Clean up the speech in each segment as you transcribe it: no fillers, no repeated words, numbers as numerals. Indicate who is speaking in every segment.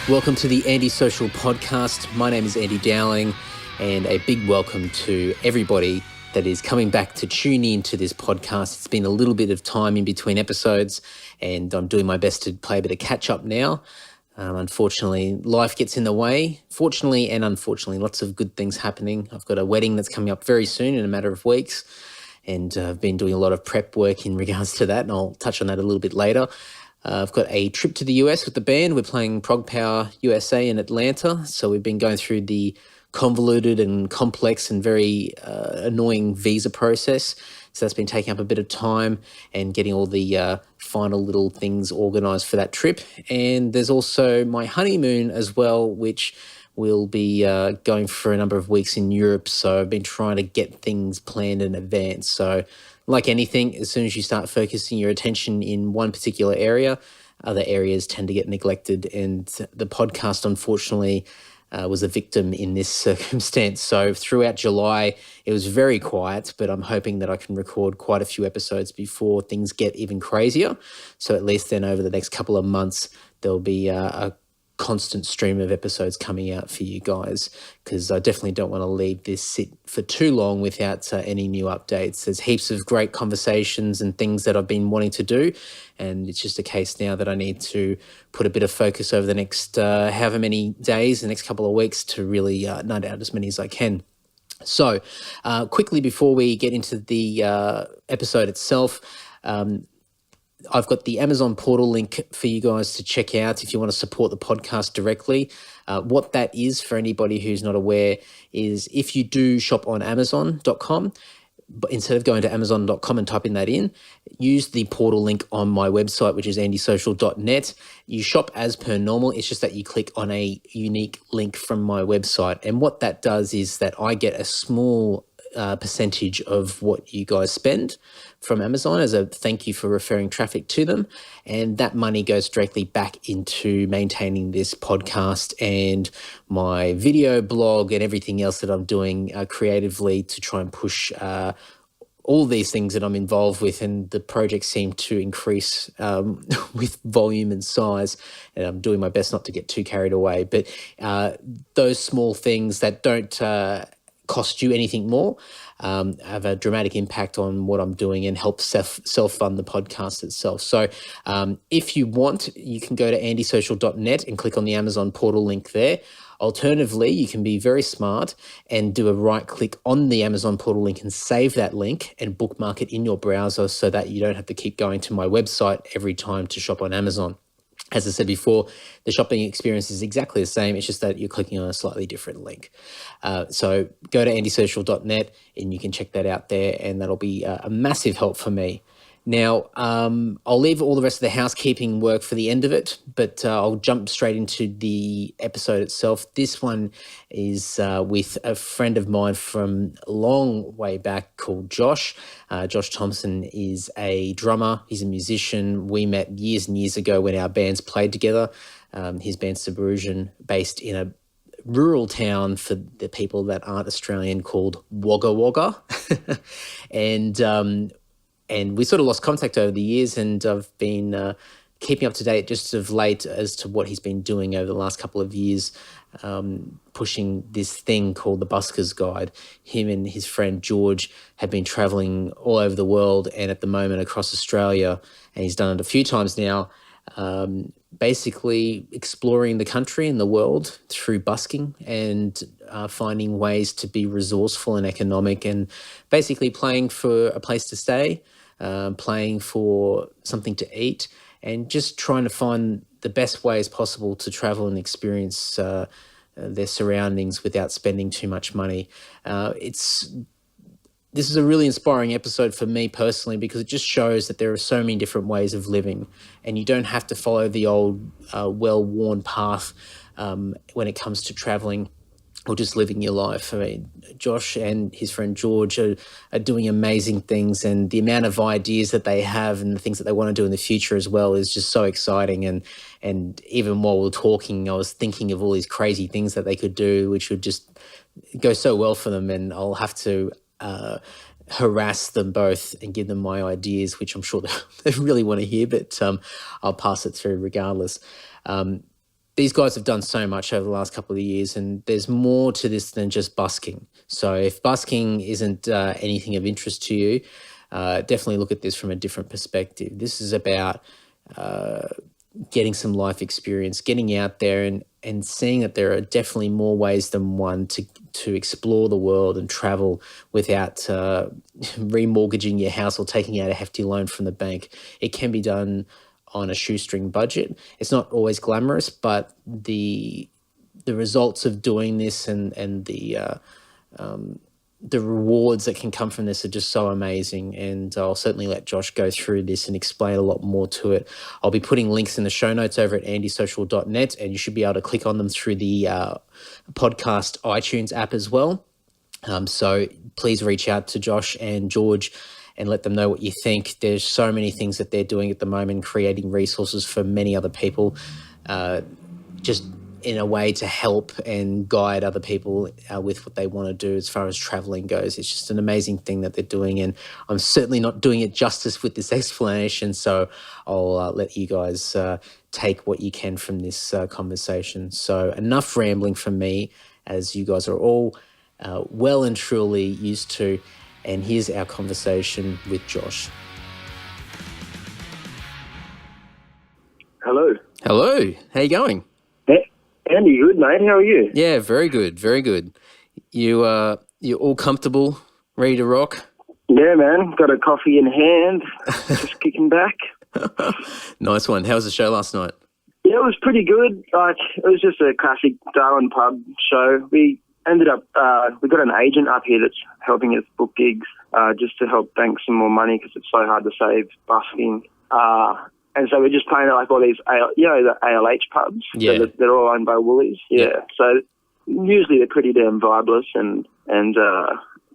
Speaker 1: Welcome to the Anti-Social Podcast. My name is Andy Dowling, and a big welcome to everybody that is coming back to tune in to this podcast. It's been a little bit of time in between episodes, and I'm doing my best to play a bit of catch-up now. Unfortunately, life gets in the way. Fortunately and unfortunately, lots of good things happening. I've got a wedding that's coming up very soon in a matter of weeks, and I've been doing a lot of prep work in regards to that, and I'll touch on that a little bit later. I've got a trip to the US with the band. We're playing Prog Power USA in Atlanta. So we've been going through the convoluted and complex and very annoying visa process. So that's been taking up a bit of time and getting all the final little things organised for that trip. And there's also my honeymoon as well, which will be going for a number of weeks in Europe. So I've been trying to get things planned in advance. So like anything, as soon as you start focusing your attention in one particular area, other areas tend to get neglected. And the podcast, unfortunately, was a victim in this circumstance. So throughout July, it was very quiet, but I'm hoping that I can record quite a few episodes before things get even crazier. So at least then over the next couple of months, there'll be a constant stream of episodes coming out for you guys, because I definitely don't want to leave this sit for too long without any new updates. There's heaps of great conversations and things that I've been wanting to do, and it's just a case now that I need to put a bit of focus over the next however many days, the next couple of weeks, to really nut out as many as I can. So quickly before we get into the episode itself, I've got the Amazon portal link for you guys to check out if you want to support the podcast directly. What that is, for anybody who's not aware, is if you do shop on Amazon.com, but instead of going to Amazon.com and typing that in, use the portal link on my website, which is andysocial.net. You shop as per normal. It's just that you click on a unique link from my website. And what that does is that I get a small percentage of what you guys spend from Amazon as a thank you for referring traffic to them. And that money goes directly back into maintaining this podcast and my video blog and everything else that I'm doing creatively to try and push all these things that I'm involved with, and the projects seem to increase with volume and size, and I'm doing my best not to get too carried away. But those small things that don't cost you anything more have a dramatic impact on what I'm doing and help self-fund the podcast itself. So if you want, you can go to andysocial.net and click on the Amazon portal link there. Alternatively, you can be very smart and do a right click on the Amazon portal link and save that link and bookmark it in your browser so that you don't have to keep going to my website every time to shop on Amazon. As I said before, the shopping experience is exactly the same. It's just that you're clicking on a slightly different link. So go to andysocial.net and you can check that out there, and that'll be a massive help for me. Now, I'll leave all the rest of the housekeeping work for the end of it, but I'll jump straight into the episode itself. This one is with a friend of mine from a long way back called Josh. Josh Thompson is a drummer. He's a musician. We met years and years ago when our bands played together. His band's Subrusion, based in a rural town for the people that aren't Australian called Wagga Wagga. And we sort of lost contact over the years, and I've been keeping up to date just of late as to what he's been doing over the last couple of years, pushing this thing called the Buskers Guide. Him and his friend George have been travelling all over the world and at the moment across Australia, and he's done it a few times now, basically exploring the country and the world through busking and finding ways to be resourceful and economic, and basically playing for a place to stay, playing for something to eat, and just trying to find the best ways possible to travel and experience their surroundings without spending too much money. This is a really inspiring episode for me personally, because it just shows that there are so many different ways of living, and you don't have to follow the old well-worn path when it comes to traveling or just living your life. I mean, Josh and his friend George are doing amazing things, and the amount of ideas that they have and the things that they want to do in the future as well is just so exciting. And even while we were talking, I was thinking of all these crazy things that they could do, which would just go so well for them, and I'll have to harass them both and give them my ideas, which I'm sure they really want to hear, but I'll pass it through regardless. these guys have done so much over the last couple of years, and there's more to this than just busking. So if busking isn't anything of interest to you, definitely look at this from a different perspective. This is about getting some life experience, getting out there and seeing that there are definitely more ways than one to explore the world and travel without remortgaging your house or taking out a hefty loan from the bank. It can be done on a shoestring budget. It's not always glamorous, but the results of doing this and the rewards that can come from this are just so amazing. And I'll certainly let Josh go through this and explain a lot more to it. I'll be putting links in the show notes over at andysocial.net, and you should be able to click on them through the podcast iTunes app as well. So please reach out to Josh and George and let them know what you think. There's so many things that they're doing at the moment, creating resources for many other people, just in a way to help and guide other people with what they want to do as far as traveling goes. It's just an amazing thing that they're doing, and I'm certainly not doing it justice with this explanation, so I'll let you guys take what you can from this conversation. So enough rambling from me, as you guys are all well and truly used to, and here's our conversation with Josh.
Speaker 2: Hello.
Speaker 1: Hello. How you going?
Speaker 2: Andy, good, mate. How are you?
Speaker 1: Yeah, very good, very good. You're all comfortable, ready to rock?
Speaker 2: Yeah, man. Got a coffee in hand, just kicking back.
Speaker 1: Nice one. How was the show last night?
Speaker 2: Yeah, it was pretty good. Like, it was just a classic Darwin pub show. We ended up, we got an agent up here that's helping us book gigs, just to help bank some more money because it's so hard to save busking. And so we're just playing at like all these, the ALH pubs.
Speaker 1: Yeah.
Speaker 2: So they're all owned by Woolies. Yeah. So usually they're pretty damn vibeless and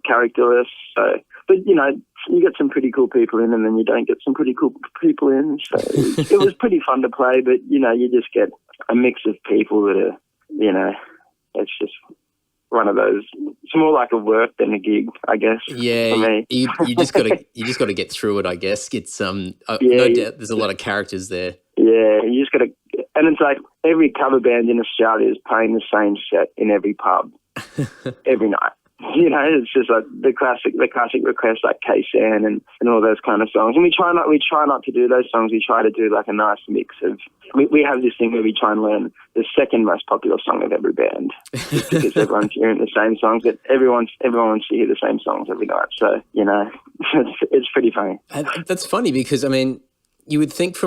Speaker 2: characterless. So, but you know, you get some pretty cool people in, and then you don't get some pretty cool people in. So it was pretty fun to play. But you know, you just get a mix of people that are, you know, it's just one of those. It's more like a work than a gig, I guess.
Speaker 1: Yeah,
Speaker 2: for me.
Speaker 1: you just got to get through it, I guess. It's no doubt there's a lot of characters there.
Speaker 2: Yeah, you just got to, and it's like every cover band in Australia is playing the same set in every pub every night. You know, it's just like the classic requests like K-San and all those kind of songs. And we try not to do those songs. We try to do like a nice mix of. We have this thing where we try and learn the second most popular song of every band, just because everyone's hearing the same songs. But everyone wants to hear the same songs every night. So you know, it's pretty funny.
Speaker 1: That's funny because I mean, you would think it's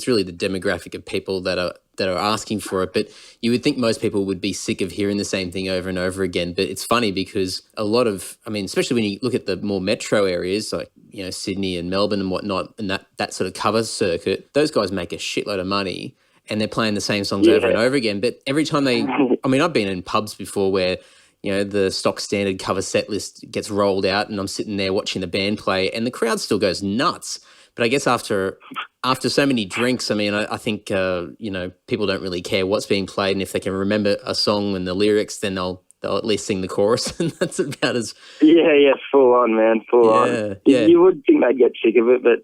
Speaker 1: really the demographic of people that are asking for it, but you would think most people would be sick of hearing the same thing over and over again. But it's funny because a lot of, especially when you look at the more metro areas like, you know, Sydney and Melbourne and whatnot, and that sort of cover circuit, those guys make a shitload of money and they're playing the same songs over and over again. But every time I've been in pubs before where, you know, the stock standard cover set list gets rolled out and I'm sitting there watching the band play and the crowd still goes nuts. But I guess after so many drinks, I think, you know, people don't really care what's being played. And if they can remember a song and the lyrics, then they'll at least sing the chorus. And that's about as... Yeah,
Speaker 2: full on, man, full on.
Speaker 1: Yeah.
Speaker 2: You would think they'd get sick of it, but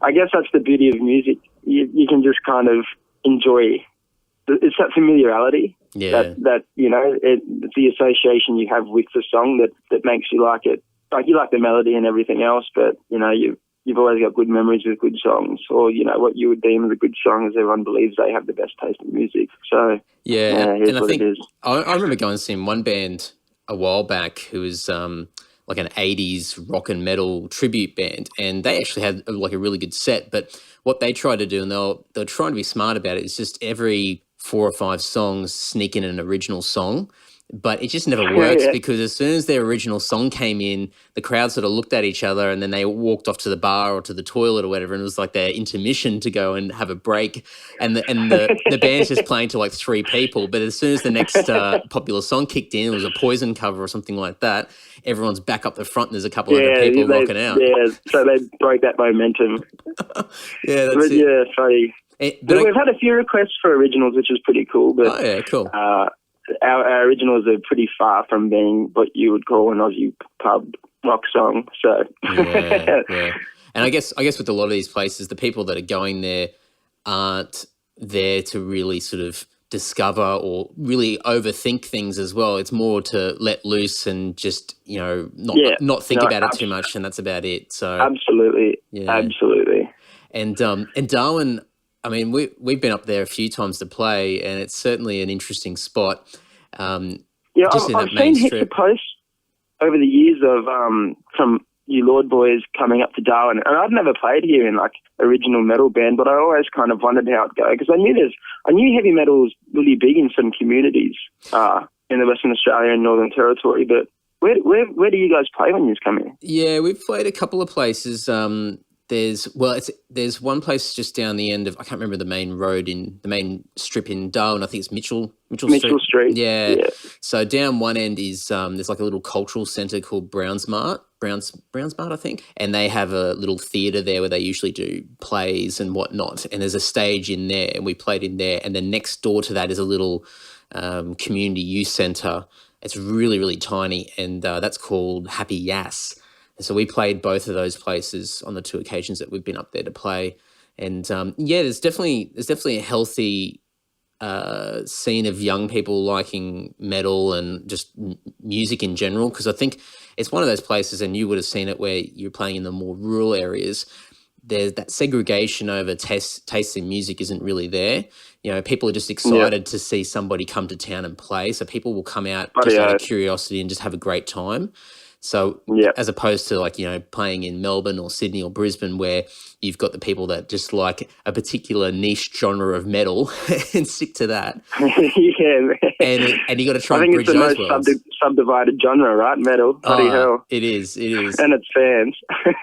Speaker 2: I guess that's the beauty of music. You can just kind of enjoy... It's that familiarity that you know, it's the association you have with the song that makes you like it. Like, you like the melody and everything else, but, you know, you've always got good memories with good songs, or, you know, what you would deem as a good song, as everyone believes they have the best taste in music. So,
Speaker 1: and I think
Speaker 2: it is.
Speaker 1: I remember going and seeing one band a while back who was like an 80s rock and metal tribute band, and they actually had like a really good set. But what they tried to do, and they're trying to be smart about it, is just every 4 or 5 songs sneak in an original song. But it just never works because as soon as their original song came in, the crowd sort of looked at each other and then they walked off to the bar or to the toilet or whatever, and it was like their intermission to go and have a break. And the band's just playing to like 3 people. But as soon as the next popular song kicked in, it was a Poison cover or something like that, everyone's back up the front and there's a couple of people rocking out.
Speaker 2: Yeah, so they broke that momentum.
Speaker 1: That's it.
Speaker 2: Yeah, funny. But we've had a few requests for originals, which is pretty cool. But,
Speaker 1: oh, yeah, cool.
Speaker 2: Our originals are pretty far from being what you would call an Aussie pub rock song. So
Speaker 1: yeah. And I guess with a lot of these places, the people that are going there aren't there to really sort of discover or really overthink things as well. It's more to let loose and just, not think about it too much, and that's about it. So
Speaker 2: absolutely.
Speaker 1: And Darwin, I mean, we've been up there a few times to play, and it's certainly an interesting spot.
Speaker 2: I've seen heaps of posts over the years of from you Lord boys coming up to Darwin, and I've never played here in like original metal band, but I always kind of wondered how it'd go because I knew heavy metal was really big in some communities in the Western Australia and Northern Territory. But where do you guys play when you come here?
Speaker 1: Yeah, we've played a couple of places. There's one place just down the end of, I can't remember the main road in the main strip in Darwin. I think it's Mitchell Street. Yeah. So down one end is there's like a little cultural centre called Brownsmart, I think, and they have a little theatre there where they usually do plays and whatnot. And there's a stage in there, and we played in there. And then next door to that is a little community youth centre. It's really, really tiny, and that's called Happy Yass. So we played both of those places on the two occasions that we've been up there to play. And there's definitely a healthy scene of young people liking metal and just music in general, because I think it's one of those places, and you would have seen it where you're playing in the more rural areas, there's that segregation over tastes in music isn't really there. People are just excited to see somebody come to town and play. So people will come out just out of curiosity and just have a great time. So as opposed to playing in Melbourne or Sydney or Brisbane, where you've got the people that just like a particular niche genre of metal and stick to that. And you got to try and bridge those worlds. I think it's the most subdivided genre, right? Metal. Bloody hell. It is.
Speaker 2: And its fans.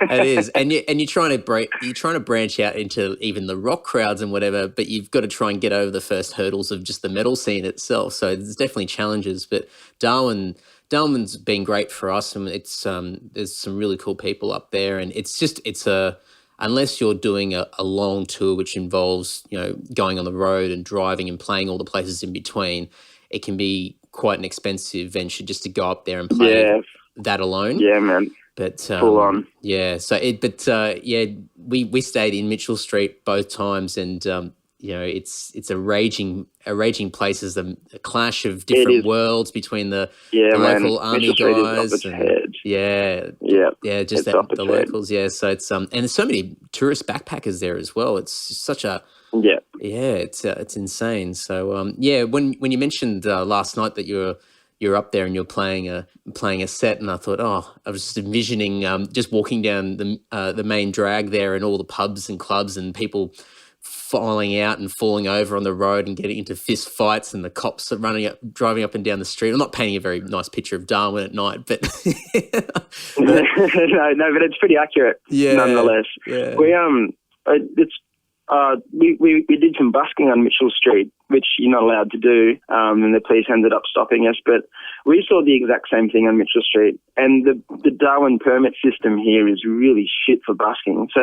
Speaker 1: It is. And you're trying to branch out into even the rock crowds and whatever, but you've got to try and get over the first hurdles of just the metal scene itself. So there's definitely challenges, but Darwin's been great for us, and it's there's some really cool people up there, and unless you're doing a long tour which involves going on the road and driving and playing all the places in between, it can be quite an expensive venture just to go up there and play that alone.
Speaker 2: Yeah, man.
Speaker 1: But
Speaker 2: full on.
Speaker 1: Yeah. So we stayed in Mitchell Street both times, and it's a raging place. There's a clash of different worlds between the local army guys and just the locals. Yeah, so it's and there's so many tourist backpackers there as well. It's such a it's insane. So when you mentioned last night that you're up there and you're playing a set, and I thought, I was just envisioning just walking down the main drag there and all the pubs and clubs and people filing out and falling over on the road and getting into fist fights, and the cops are driving up and down the street. I'm not painting a very nice picture of Darwin at night, but
Speaker 2: no, but it's pretty accurate. Nonetheless, we did some busking on Mitchell Street, which you're not allowed to do, and the police ended up stopping us. But we saw the exact same thing on Mitchell Street, and the Darwin permit system here is really shit for busking. So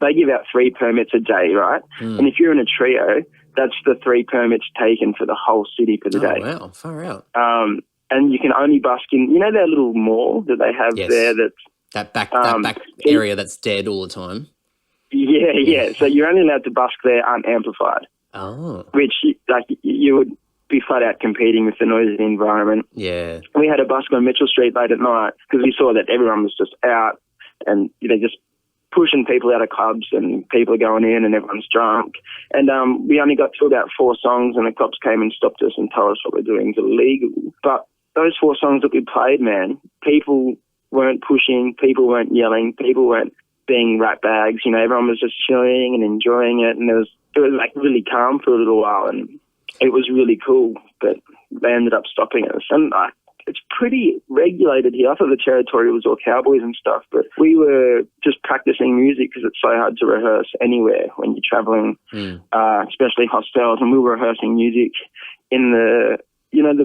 Speaker 2: they give out 3 permits a day, right? And if you're in a trio, that's the 3 permits taken for the whole city for the day.
Speaker 1: Oh, wow, far out.
Speaker 2: And you can only busk in, that little mall that they have there
Speaker 1: that back area that's dead all the time.
Speaker 2: Yeah. So you're only allowed to busk there unamplified.
Speaker 1: Oh.
Speaker 2: Which, you would be flat out competing with the noisy environment.
Speaker 1: Yeah.
Speaker 2: We had a busk on Mitchell Street late at night because we saw that everyone was just out and, just pushing people out of clubs, and people are going in and everyone's drunk. And we only got to about 4 songs, and the cops came and stopped us and told us what we're doing is illegal. But those 4 songs that we played, man, people weren't pushing, people weren't yelling, people weren't being rat bags. Everyone was just chilling and enjoying it, and it was like really calm for a little while, and it was really cool. But they ended up stopping us, and it's pretty regulated here. I thought the territory was all cowboys and stuff, but we were just practicing music because it's so hard to rehearse anywhere when you're traveling, especially hostels. And we were rehearsing music in the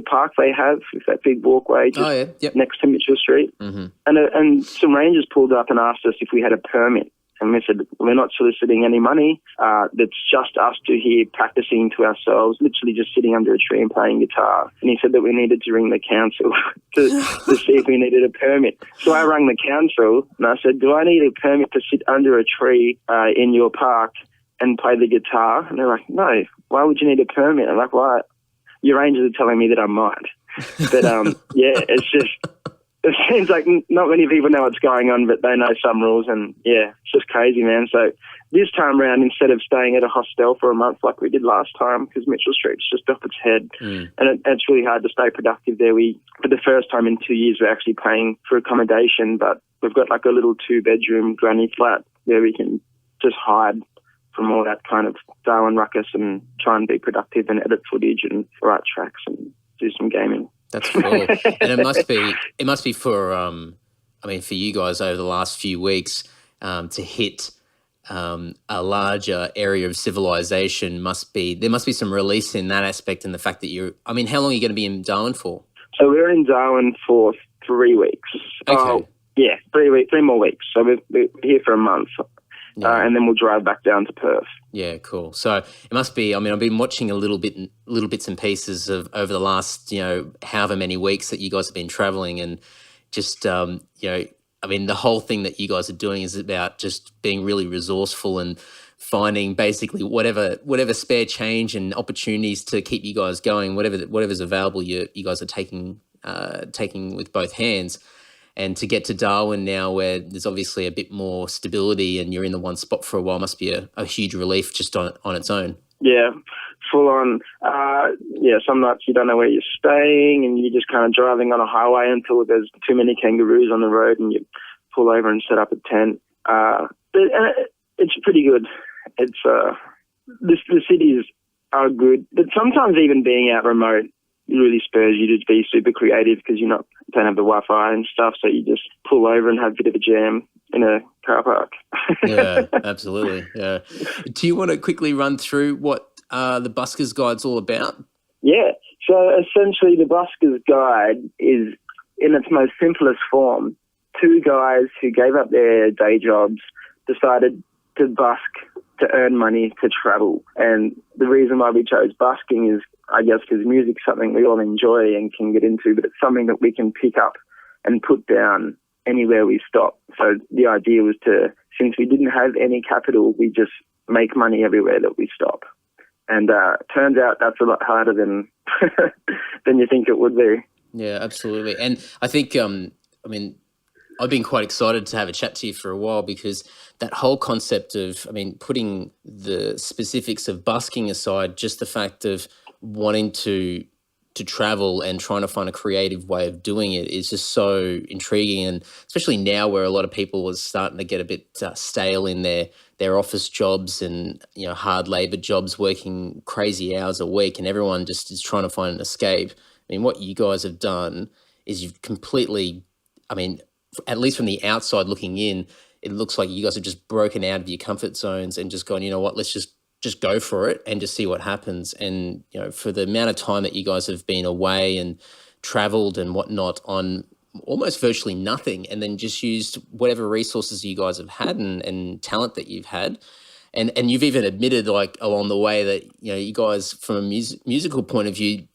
Speaker 2: park they have with that big walkway just next to Mitchell Street.
Speaker 1: Mm-hmm.
Speaker 2: And some rangers pulled up and asked us if we had a permit. And we said, we're not soliciting any money. That's just us two here practicing to ourselves, literally just sitting under a tree and playing guitar. And he said that we needed to ring the council to see if we needed a permit. So I rang the council and I said, do I need a permit to sit under a tree in your park and play the guitar? And they're like, no, why would you need a permit? I'm like, why? Your rangers are telling me that I might. But, yeah, it's just, it seems like not many people know what's going on, but they know some rules, and, yeah, it's just crazy, man. So this time around, instead of staying at a hostel for a month like we did last time, because Mitchell Street's just off its head, and it's really hard to stay productive there. For the first time in 2 years, we're actually paying for accommodation, but we've got like a little 2-bedroom granny flat where we can just hide from all that kind of Darwin ruckus and try and be productive and edit footage and write tracks and do some gaming.
Speaker 1: That's cool. And it must be for, for you guys over the last few weeks to hit a larger area of civilization there must be some release in that aspect, and the fact that how long are you going to be in Darwin for?
Speaker 2: So we're in Darwin for 3 weeks.
Speaker 1: Okay.
Speaker 2: Yeah, 3 weeks, 3 more weeks. So we're here for a month.
Speaker 1: Yeah.
Speaker 2: And then we'll drive back down to Perth.
Speaker 1: Yeah, cool. So it must be, I've been watching little bits and pieces of over the last, however many weeks that you guys have been traveling, and just, the whole thing that you guys are doing is about just being really resourceful and finding basically whatever spare change and opportunities to keep you guys going, whatever's available, you guys are taking with both hands. And to get to Darwin now, where there's obviously a bit more stability and you're in the one spot for a while, must be a huge relief just on its own.
Speaker 2: Yeah, full on. Some nights you don't know where you're staying, and you're just kind of driving on a highway until there's too many kangaroos on the road, and you pull over and set up a tent. It's pretty good. It's the cities are good, but sometimes even being out remote really spurs you to be super creative, because you don't have the Wi-Fi and stuff, so you just pull over and have a bit of a jam in a car park.
Speaker 1: Yeah, absolutely. Yeah. Do you want to quickly run through what the Buskers Guide's all about?
Speaker 2: Yeah. So essentially the Buskers Guide is, in its most simplest form, 2 guys who gave up their day jobs, decided to busk to earn money to travel. And the reason why we chose busking is, I guess, because music's something we all enjoy and can get into, but it's something that we can pick up and put down anywhere we stop. So the idea was since we didn't have any capital, we just make money everywhere that we stop. And turns out that's a lot harder than than you think it would be.
Speaker 1: Yeah, absolutely. And I think, I've been quite excited to have a chat to you for a while, because that whole concept of, putting the specifics of busking aside, just the fact of wanting to travel and trying to find a creative way of doing it is just so intriguing. And especially now, where a lot of people are starting to get a bit stale in their office jobs and, hard labor jobs, working crazy hours a week, and everyone just is trying to find an escape. What you guys have done is you've completely, at least from the outside looking in, it looks like you guys have just broken out of your comfort zones and just gone, you know what, let's just go for it and just see what happens. And, for the amount of time that you guys have been away and traveled and whatnot on almost virtually nothing, and then just used whatever resources you guys have had and talent that you've had. And you've even admitted, like, along the way that, you guys, from a musical point of view,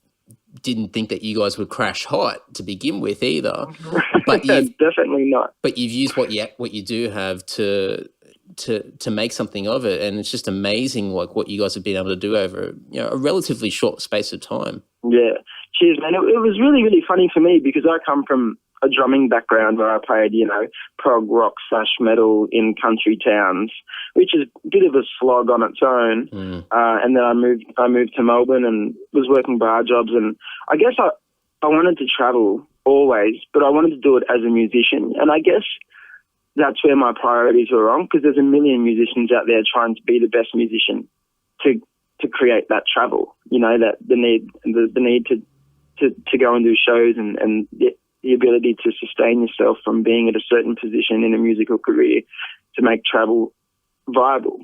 Speaker 1: didn't think that you guys would crash hot to begin with either. But
Speaker 2: definitely not.
Speaker 1: But you've used what you do have to make something of it, and it's just amazing, like, what you guys have been able to do over a relatively short space of time.
Speaker 2: Yeah, cheers, man. It was really, really funny for me, because I come from a drumming background where I played, prog rock / metal in country towns, which is a bit of a slog on its own. And then I moved to Melbourne and was working bar jobs, and I guess I wanted to travel always, but I wanted to do it as a musician. And I guess that's where my priorities were wrong, because there's a million musicians out there trying to be the best musician to create that travel, that the need to go and do shows and the ability to sustain yourself from being at a certain position in a musical career to make travel viable.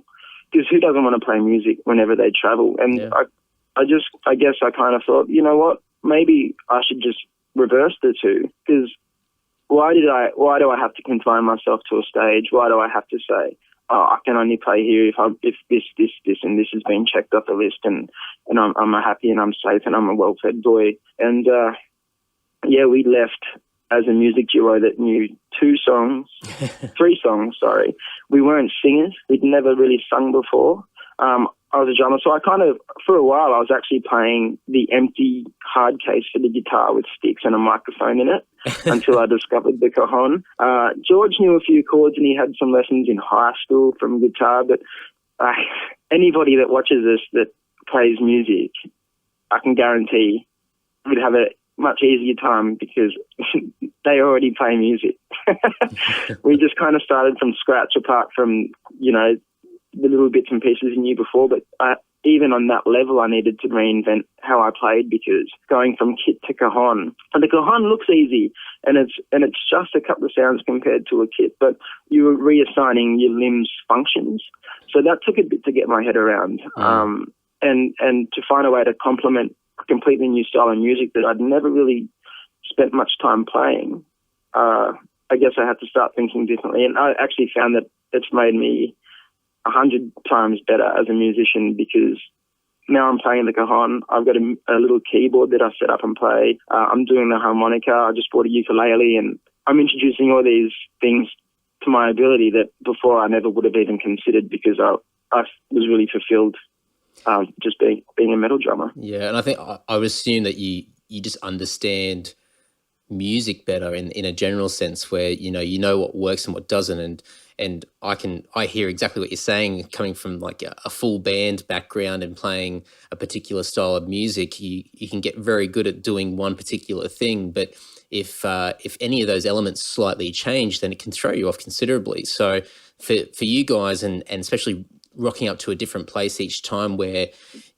Speaker 2: Because who doesn't want to play music whenever they travel? And yeah. I guess I kind of thought, you know what, maybe I should just reverse the two, because why do I have to confine myself to a stage? Why do I have to say, I can only play here if this and this has been checked off the list, and I'm happy and I'm safe and I'm a well-fed boy. And we left as a music duo that knew 3 songs, sorry. We weren't singers. We'd never really sung before. I was a drummer. So I kind of, for a while, I was actually playing the empty hard case for the guitar with sticks and a microphone in it until I discovered the cajon. George knew a few chords and he had some lessons in high school from guitar, but anybody that watches this that plays music, I can guarantee would have a much easier time because they already play music. We just kind of started from scratch apart from, you know, the little bits and pieces you knew before, but even on that level, I needed to reinvent how I played because going from kit to cajon, and the cajon looks easy, and it's just a couple of sounds compared to a kit, but you were reassigning your limbs functions, so that took a bit to get my head around, and to find a way to complement a completely new style of music that I'd never really spent much time playing. I guess I had to start thinking differently, and I actually found that it's made me 100 times better as a musician because now I'm playing the cajon. I've got a little keyboard that I set up and play. I'm doing the harmonica. I just bought a ukulele, and I'm introducing all these things to my ability that before I never would have even considered because I was really fulfilled just being a metal drummer.
Speaker 1: Yeah, and I think I would assume that you just understand music better in a general sense where you know what works and what doesn't, and I hear exactly what you're saying coming from like a full band background and playing a particular style of music. You can get very good at doing one particular thing, but if any of those elements slightly change, then it can throw you off considerably. So for you guys and especially rocking up to a different place each time where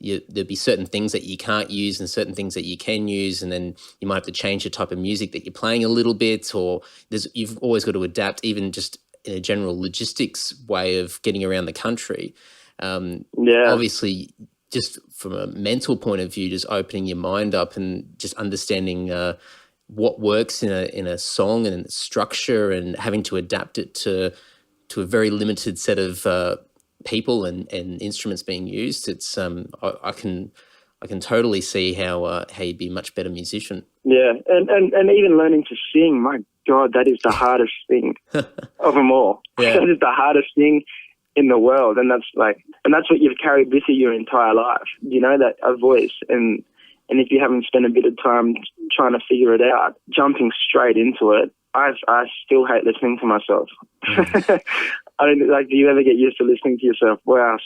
Speaker 1: there'll be certain things that you can't use and certain things that you can use, and then you might have to change the type of music that you're playing a little bit, or you've always got to adapt even just in a general logistics way of getting around the country. Obviously, just from a mental point of view, just opening your mind up and just understanding what works in a song and its structure and having to adapt it to a very limited set of people and instruments being used. It's I can totally see how you'd be a much better musician. Yeah,
Speaker 2: and even learning to sing, my God, that is the hardest thing of them all. Yeah. That is the hardest thing in the world, and that's what you've carried with you your entire life. You know, that a voice, and if you haven't spent a bit of time trying to figure it out, jumping straight into it, I still hate listening to myself. I don't do you ever get used to listening to yourself? Wow,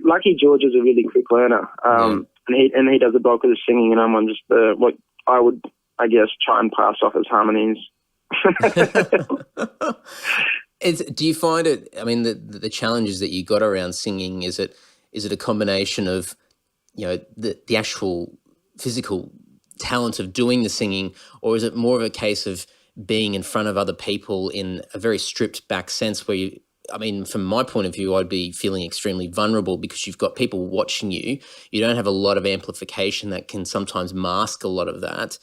Speaker 2: Lucky George is a really quick learner, and he does the bulk of the singing, and I'm on just what I would, I guess, try and pass off as harmonies.
Speaker 1: Do you find it? I mean, the challenges that you got around singing, is it a combination of the actual physical talent of doing the singing, or is it more of a case of being in front of other people in a very stripped back sense where from my point of view, I'd be feeling extremely vulnerable because you've got people watching you. You don't have a lot of amplification that can sometimes mask a lot of that.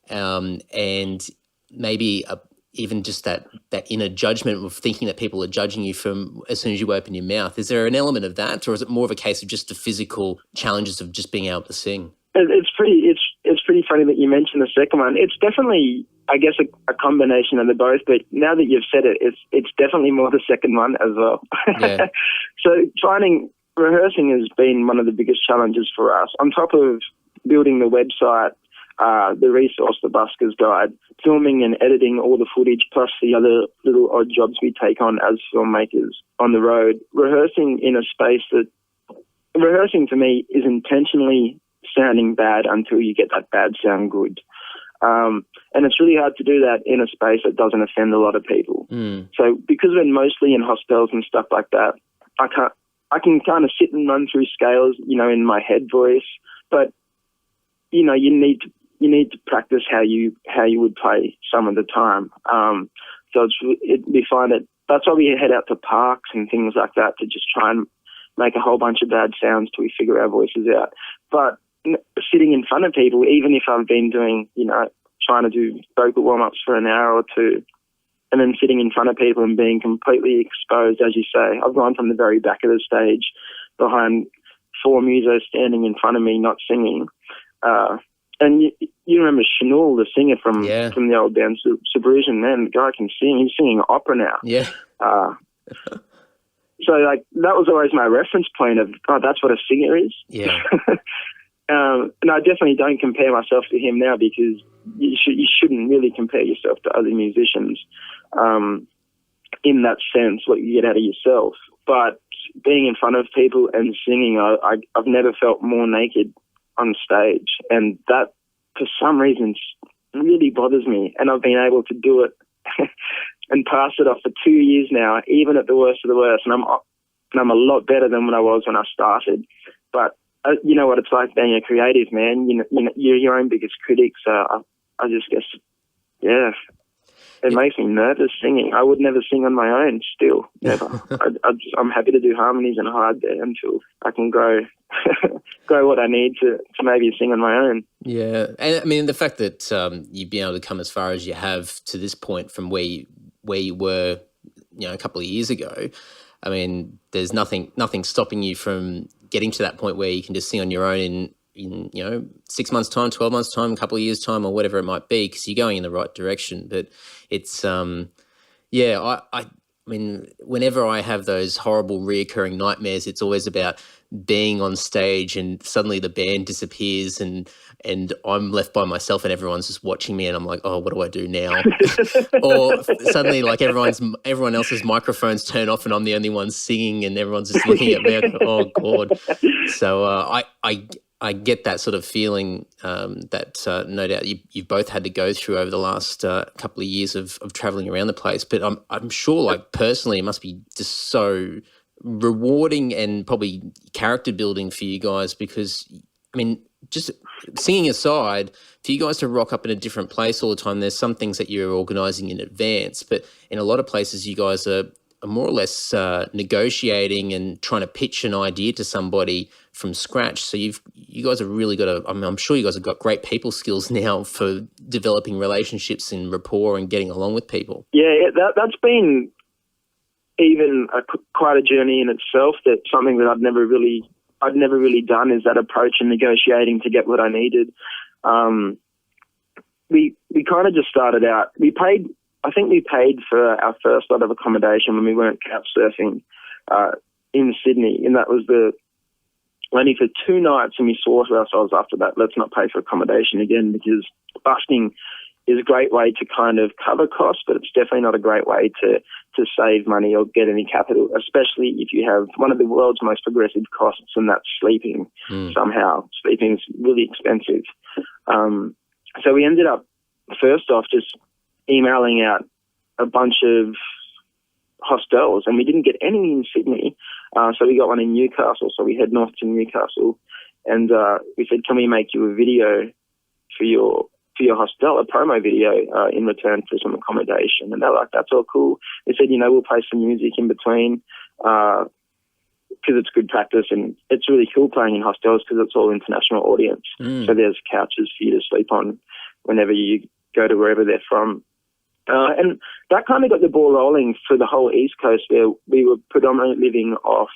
Speaker 1: And maybe even just that inner judgment of thinking that people are judging you from as soon as you open your mouth. Is there an element of that, or is it more of a case of just the physical challenges of just being able to sing?
Speaker 2: It's pretty funny that you mentioned the second one. It's definitely, I guess, a combination of the both, but now that you've said it, it's definitely more the second one as well. Yeah. So rehearsing has been one of the biggest challenges for us. On top of building the website, the resource, the Buskers guide, filming and editing all the footage, plus the other little odd jobs we take on as filmmakers on the road, rehearsing to me is intentionally sounding bad until you get that bad sound good. And it's really hard to do that in a space that doesn't offend a lot of people. So because we're mostly in hostels and stuff like that, I can kind of sit and run through scales, in my head voice, but you need to practice how you would play some of the time. So we find that that's why we head out to parks and things like that to just try and make a whole bunch of bad sounds till we figure our voices out. But sitting in front of people, even if I've been doing, trying to do vocal warm-ups for an hour or two, and then sitting in front of people and being completely exposed, as you say, I've gone from the very back of the stage behind 4 musos standing in front of me not singing. And you remember Chanel, the singer from the old band Subrusion, man, the guy can sing. He's singing opera now. Yeah. So like that was always my reference point of, oh, that's what a singer is.
Speaker 1: Yeah.
Speaker 2: And I definitely don't compare myself to him now, because you shouldn't really compare yourself to other musicians in that sense, what you get out of yourself. But being in front of people and singing, I've never felt more naked on stage, and that for some reason really bothers me. And I've been able to do it and pass it off for 2 years now, even at the worst of the worst. And I'm a lot better than when I was when I started. But you know what it's like being a creative, man. You know, you're your own biggest critic. So I just guess, yeah, it makes me nervous singing. I would never sing on my own. Still, never. I'm happy to do harmonies and hide there until I can grow what I need to maybe sing on my own.
Speaker 1: Yeah, and I mean the fact that you've been able to come as far as you have to this point from where you were, you know, a couple of years ago. I mean, there's nothing stopping you from getting to that point where you can just sing on your own in you know 6 months' time, 12 months' time, a couple of years' time, or whatever it might be, because you're going in the right direction. But it's yeah, I mean, whenever I have those horrible reoccurring nightmares, it's always about being on stage and suddenly the band disappears and I'm left by myself and everyone's just watching me and I'm like, oh, what do I do now? Or suddenly like everyone else's microphones turn off and I'm the only one singing and everyone's just looking at me like, oh God. So I get that sort of feeling that no doubt you've both had to go through over the last couple of years of traveling around the place. But I'm sure, like personally, it must be just so rewarding and probably character building for you guys, because I mean, just singing aside, for you guys to rock up in a different place all the time, there's some things that you're organising in advance, but in a lot of places you guys are more or less negotiating and trying to pitch an idea to somebody from scratch. So you guys have really got I'm sure you guys have got great people skills now for developing relationships and rapport and getting along with people.
Speaker 2: Yeah, that's been even quite a journey in itself. That's something that I'd never really done, is that approach and negotiating to get what I needed. We kind of just started out. I think we paid for our first lot of accommodation when we weren't couch surfing in Sydney, and that was only for 2 nights, and we swore to ourselves after that, let's not pay for accommodation again, because busking is a great way to kind of cover costs, but it's definitely not a great way to save money or get any capital, especially if you have one of the world's most progressive costs, and that's sleeping. Somehow. Sleeping is really expensive. So we ended up, first off, just emailing out a bunch of hostels, and we didn't get any in Sydney. So we got one in Newcastle. So we head north to Newcastle, and we said, can we make you a video for your hostel, a promo video in return for some accommodation? And they're like, that's all cool. They said, we'll play some music in between because it's good practice, and it's really cool playing in hostels because it's all international audience. So there's couches for you to sleep on whenever you go to wherever they're from. And that kind of got the ball rolling for the whole East Coast, where we were predominantly living off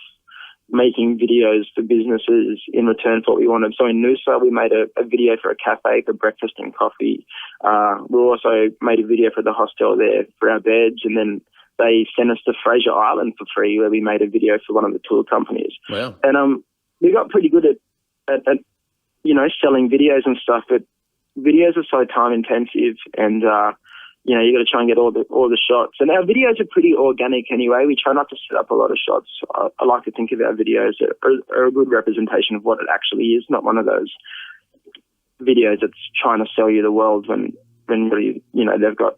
Speaker 2: making videos for businesses in return for what we wanted. So in Noosa, we made a video for a cafe for breakfast and coffee. We also made a video for the hostel there for our beds, and then they sent us to Fraser Island for free, where we made a video for one of the tour companies.
Speaker 1: Wow. And
Speaker 2: we got pretty good at selling videos and stuff, but videos are so time intensive, and you got to try and get all the shots. And our videos are pretty organic anyway. We try not to set up a lot of shots. I like to think of our videos are a good representation of what it actually is, not one of those videos that's trying to sell you the world when really, they've got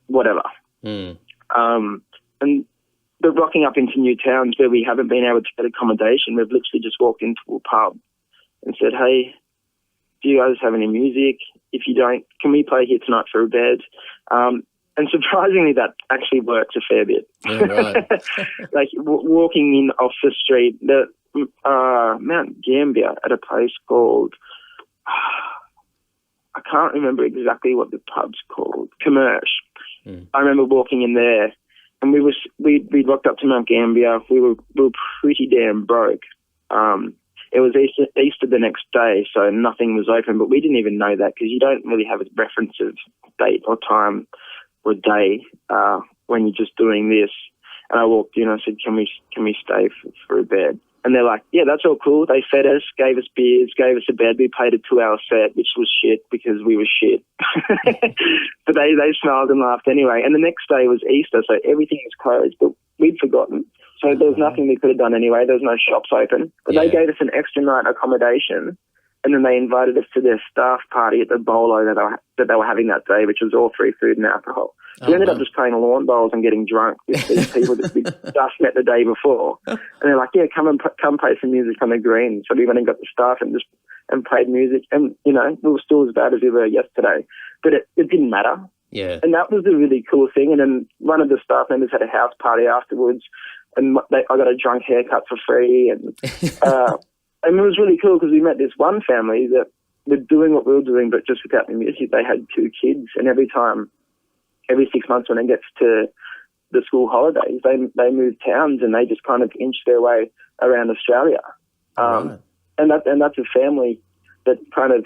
Speaker 2: whatever. But rocking up into new towns where we haven't been able to get accommodation, we've literally just walked into a pub and said, hey, do you guys have any music? If you don't, can we play here tonight for a bed? And surprisingly, that actually works a fair bit.
Speaker 1: Yeah, right.
Speaker 2: Like walking in off the street, Mount Gambier at a place called, I can't remember exactly what the pub's called, Commerce. I remember walking in there, and we rocked up to Mount Gambier. We were pretty damn broke. It was Easter the next day, so nothing was open, but we didn't even know that because you don't really have a reference of date or time or day when you're just doing this. And I walked in, I said, can we stay for a bed? And they're like, yeah, that's all cool. They fed us, gave us beers, gave us a bed. We played a 2-hour set, which was shit because we were shit. But they smiled and laughed anyway. And the next day was Easter, so everything was closed. But we'd forgotten. So there was nothing we could have done anyway. There was no shops open. But they gave us an extra night accommodation. And then they invited us to their staff party at the bolo that they were having that day, which was all free food and alcohol. So we ended up just playing lawn bowls and getting drunk with these people that we just met the day before. And they're like, yeah, come play some music on the green. So we went and got the staff and played music. And, you know, we were still as bad as we were yesterday. But it didn't matter.
Speaker 1: Yeah.
Speaker 2: And that was the really cool thing. And then one of the staff members had a house party afterwards, and I got a drunk haircut for free. And and it was really cool because we met this one family that were doing what we were doing, but just without the music. They had 2 kids, and every 6 months when it gets to the school holidays, they move towns and they just kind of inch their way around Australia.
Speaker 1: Right.
Speaker 2: And that's a family that kind of,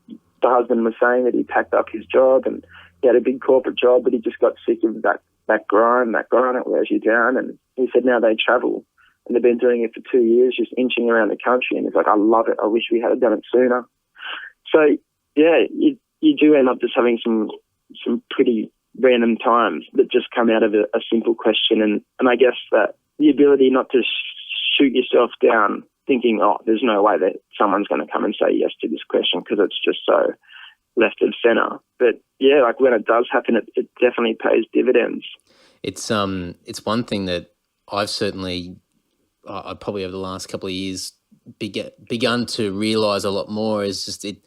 Speaker 2: the husband was saying that he packed up his job and he had a big corporate job, but he just got sick of that grind. That grind, it wears you down. And he said now they travel. And they've been doing it for 2 years, just inching around the country. And he's like, I love it. I wish we had done it sooner. So, yeah, you do end up just having some pretty random times that just come out of a simple question. And I guess that the ability not to shoot yourself down thinking, oh, there's no way that someone's going to come and say yes to this question because it's just so left of center. But, yeah, like when it does happen, it definitely pays dividends.
Speaker 1: It's one thing that I've certainly... I probably over the last couple of years begun to realise a lot more is just it.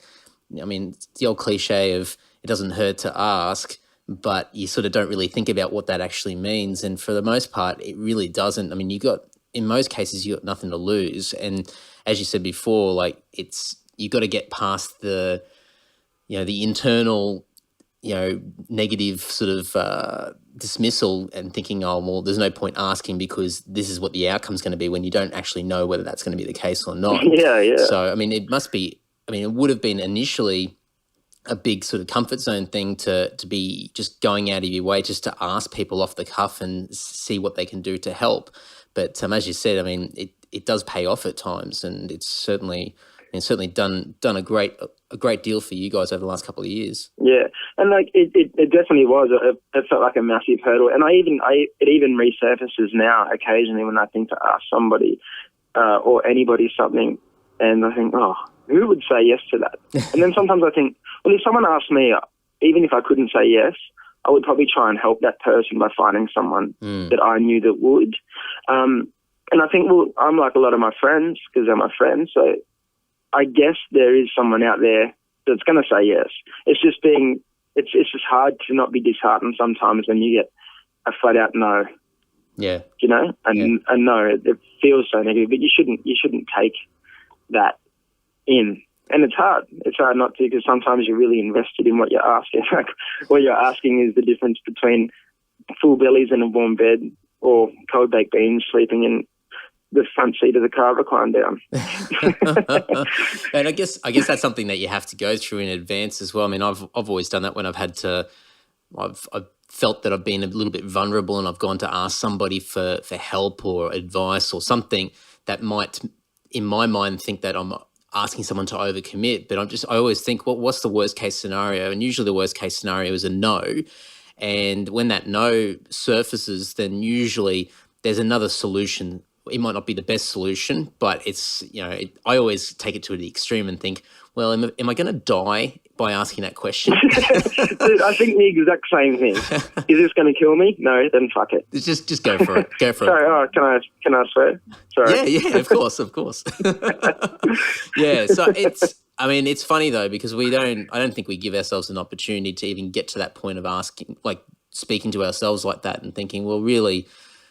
Speaker 1: I mean, it's the old cliche of it doesn't hurt to ask, but you sort of don't really think about what that actually means. And for the most part, it really doesn't. I mean, in most cases, you got nothing to lose. And as you said before, like you got to get past the internal, negative sort of dismissal and thinking, oh, well, there's no point asking because this is what the outcome's going to be when you don't actually know whether that's going to be the case or not.
Speaker 2: Yeah.
Speaker 1: So, I mean, it would have been initially a big sort of comfort zone thing to be just going out of your way just to ask people off the cuff and see what they can do to help. But as you said, I mean, it does pay off at times, and it's certainly done a great deal for you guys over the last couple of years. Yeah,
Speaker 2: and like it definitely was. It felt like a massive hurdle, and it even resurfaces now occasionally when I think to ask somebody or anybody something, and I think, oh, who would say yes to that? And then sometimes I think, well, if someone asked me, even if I couldn't say yes, I would probably try and help that person by finding someone that I knew that would. And I think, well, I'm like a lot of my friends because they're my friends, so I guess there is someone out there that's going to say yes. It's just hard to not be disheartened sometimes when you get a flat out no.
Speaker 1: Yeah.
Speaker 2: And no, it feels so negative, but you shouldn't take that in. And it's hard. It's hard not to because sometimes you're really invested in what you're asking. Like what you're asking is the difference between full bellies and a warm bed or cold baked beans sleeping in the front seat of the car reclined down.
Speaker 1: And I guess that's something that you have to go through in advance as well. I mean, I've always done that when I've felt that I've been a little bit vulnerable and I've gone to ask somebody for help or advice or something that might, in my mind, think that I'm asking someone to overcommit. But I always think, well, what's the worst case scenario? And usually the worst case scenario is a no. And when that no surfaces, then usually there's another solution. It might not be the best solution, but it's, I always take it to the extreme and think, well, am I going to die by asking that question?
Speaker 2: Dude, I think the exact same thing. Is this going to kill me? No, then fuck it.
Speaker 1: Just go for it. Go for
Speaker 2: Sorry,
Speaker 1: it.
Speaker 2: Oh, can I swear? Sorry.
Speaker 1: Yeah, of course. Yeah, so it's funny though, because I don't think we give ourselves an opportunity to even get to that point of asking, like speaking to ourselves like that and thinking, well, really,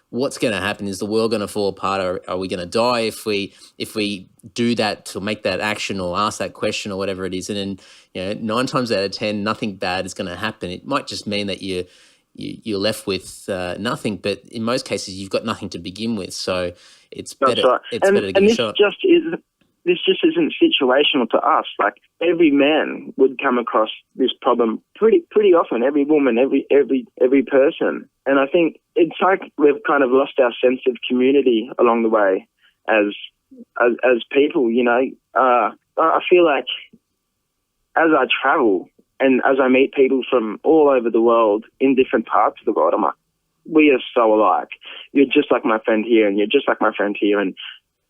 Speaker 1: what's going to happen? Is the world going to fall apart? Or are we going to die if we do that to make that action or ask that question or whatever it is? And then 9 times out of 10, nothing bad is going to happen. It might just mean that you're left with nothing, but in most cases you've got nothing to begin with. So it's better.
Speaker 2: Right.
Speaker 1: It's better to give it a shot.
Speaker 2: this just isn't situational to us. Like, every man would come across this problem pretty often. Every woman, every person. And I think it's like we've kind of lost our sense of community along the way as people. You know, I feel like as I travel and as I meet people from all over the world in different parts of the world, I'm like, we are so alike. You're just like my friend here, and you're just like my friend here, and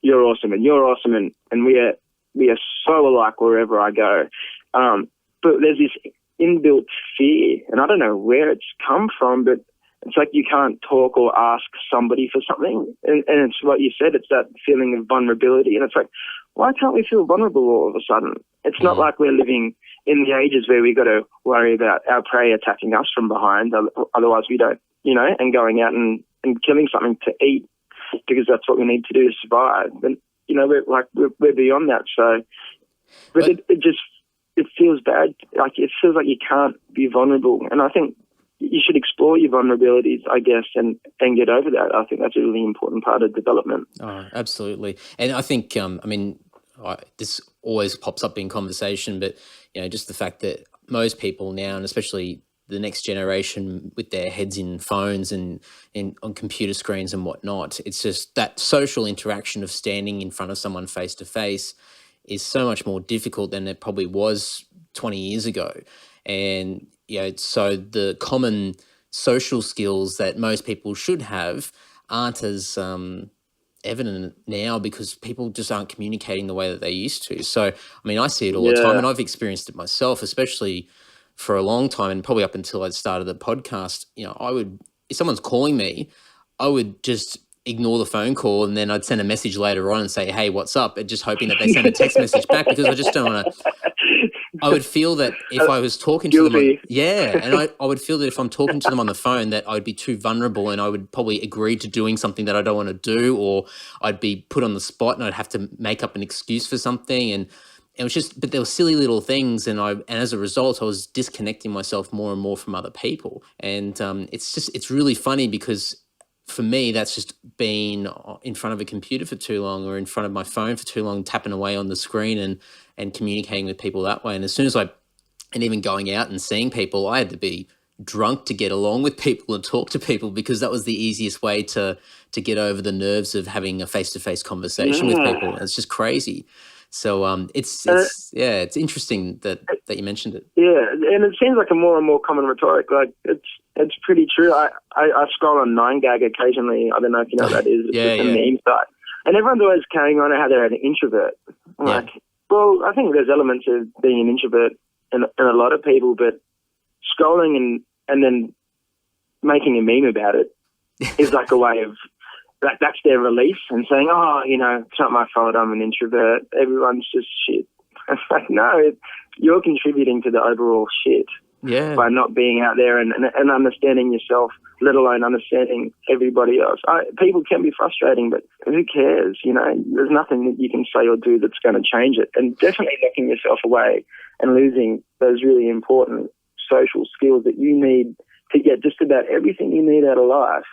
Speaker 2: you're awesome, and you're awesome, and we are so alike wherever I go. But there's this inbuilt fear, and I don't know where it's come from, but it's like you can't talk or ask somebody for something. And it's what you said, it's that feeling of vulnerability. And it's like, why can't we feel vulnerable all of a sudden? It's not like we're living in the ages where we got to worry about our prey attacking us from behind. Otherwise we don't, you know, and going out and killing something to eat because that's what we need to do to survive. And, you know, we're beyond that. So, but it feels bad. Like, it feels like you can't be vulnerable. And I think you should explore your vulnerabilities, I guess, and get over that. I think that's a really important part of development.
Speaker 1: Oh, absolutely. And I think, this always pops up in conversation, but, you know, just the fact that most people now, and especially the next generation with their heads in phones and on computer screens and whatnot, it's just that social interaction of standing in front of someone face to face is so much more difficult than it probably was 20 years ago. And, you know, so the common social skills that most people should have aren't as evident now because people just aren't communicating the way that they used to. So, I mean, I see it all the time, and I've experienced it myself, especially for a long time, and probably up until I started the podcast. You know, if someone's calling me, I would just ignore the phone call, and then I'd send a message later on and say, hey, what's up? And just hoping that they send a text message back, because I just don't want to. I would feel that if I was talking to them, and I would feel that if I'm talking to them on the phone, that I'd be too vulnerable, and I would probably agree to doing something that I don't want to do, or I'd be put on the spot and I'd have to make up an excuse for something. And it was just, but there were silly little things, and as a result, I was disconnecting myself more and more from other people. And it's really funny because for me, that's just been in front of a computer for too long, or in front of my phone for too long, tapping away on the screen and communicating with people that way. And as soon as and even going out and seeing people, I had to be drunk to get along with people and talk to people, because that was the easiest way to get over the nerves of having a face-to-face conversation with people. It's just crazy. So it's interesting that you mentioned it. Yeah,
Speaker 2: and it seems like a more and more common rhetoric. Like, it's pretty true. I scroll on 9gag occasionally. I don't know if you know what that is. It's a meme site. And everyone's always carrying on how they're an introvert. Like, well, I think there's elements of being an introvert in a lot of people, but scrolling and then making a meme about it is like a way of, that's their relief, and saying, oh, you know, it's not my fault, I'm an introvert, everyone's just shit. It's like, no, you're contributing to the overall shit by not being out there and understanding yourself, let alone understanding everybody else. People can be frustrating, but who cares? You know, there's nothing that you can say or do that's going to change it. And definitely locking yourself away and losing those really important social skills that you need to get just about everything you need out of life,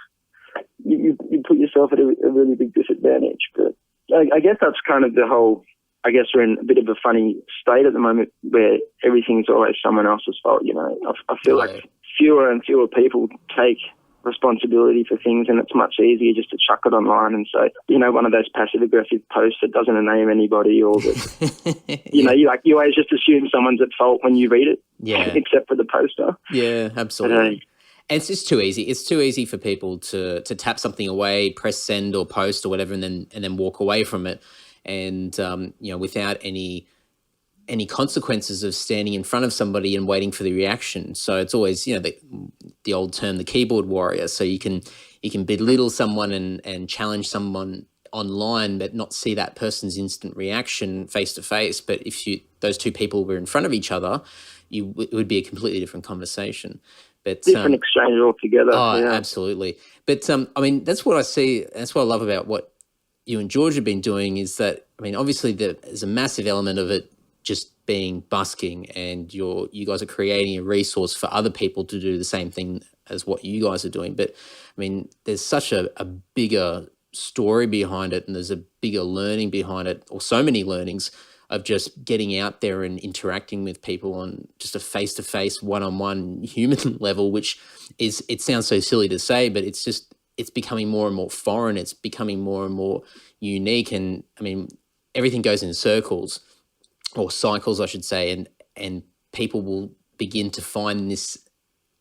Speaker 2: you put yourself at a really big disadvantage. But I guess that's kind of the whole, I guess we're in a bit of a funny state at the moment where everything's always someone else's fault, you know. I feel like fewer and fewer people take responsibility for things, and it's much easier just to chuck it online and say, you know, one of those passive-aggressive posts that doesn't name anybody, or that, you know, you always just assume someone's at fault when you read it, except for the poster.
Speaker 1: Yeah, absolutely. And it's just too easy. It's too easy for people to tap something away, press send or post or whatever, and then walk away from it, and you know, without any consequences of standing in front of somebody and waiting for the reaction. So it's always, you know, the old term, the keyboard warrior. So you can belittle someone and challenge someone online, but not see that person's instant reaction face to face. But if those two people were in front of each other, it would be a completely different conversation. But
Speaker 2: different exchange altogether.
Speaker 1: Oh, yeah. Absolutely. But I mean, that's what I see. That's what I love about what you and George have been doing, is that, I mean, obviously there's a massive element of it just being busking, and you guys are creating a resource for other people to do the same thing as what you guys are doing. But I mean, there's such a bigger story behind it, and there's a bigger learning behind it, or so many learnings of just getting out there and interacting with people on just a face-to-face, one-on-one human level, which is, it sounds so silly to say, but it's becoming more and more foreign. It's becoming more and more unique. And I mean, everything goes in circles, or cycles, I should say, and people will begin to find this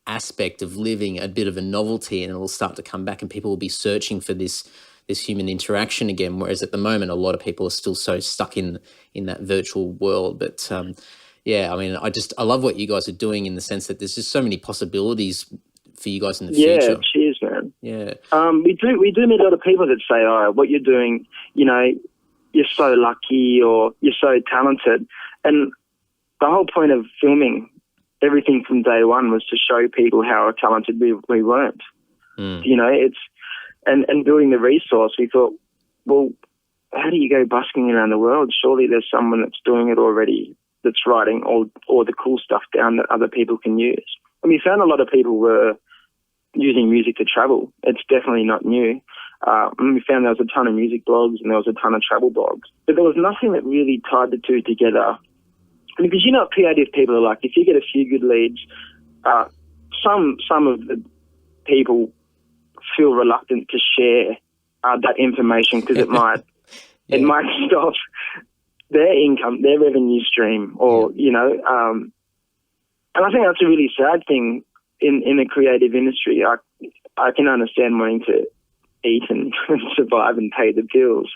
Speaker 1: aspect of living a bit of a novelty, and it will start to come back, and people will be searching for this human interaction again. Whereas at the moment, a lot of people are still so stuck in that virtual world. But yeah, I mean, I love what you guys are doing, in the sense that there's just so many possibilities for you guys in the future.
Speaker 2: Yeah, cheers, man.
Speaker 1: Yeah.
Speaker 2: We do meet a lot of people that say, oh, what you're doing, you know, you're so lucky, or you're so talented. And the whole point of filming everything from day one was to show people how talented we weren't. You know, and building the resource, we thought, well, how do you go busking around the world? Surely there's someone that's doing it already, that's writing all the cool stuff down that other people can use. And we found a lot of people were using music to travel. It's definitely not new. And we found there was a ton of music blogs, and there was a ton of travel blogs. But there was nothing that really tied the two together. Because you know what creative people are like. If you get a few good leads, some of the people feel reluctant to share that information, because it might it might stop their income, their revenue stream, or you know. And I think that's a really sad thing in the creative industry. I can understand wanting to eat and survive and pay the bills,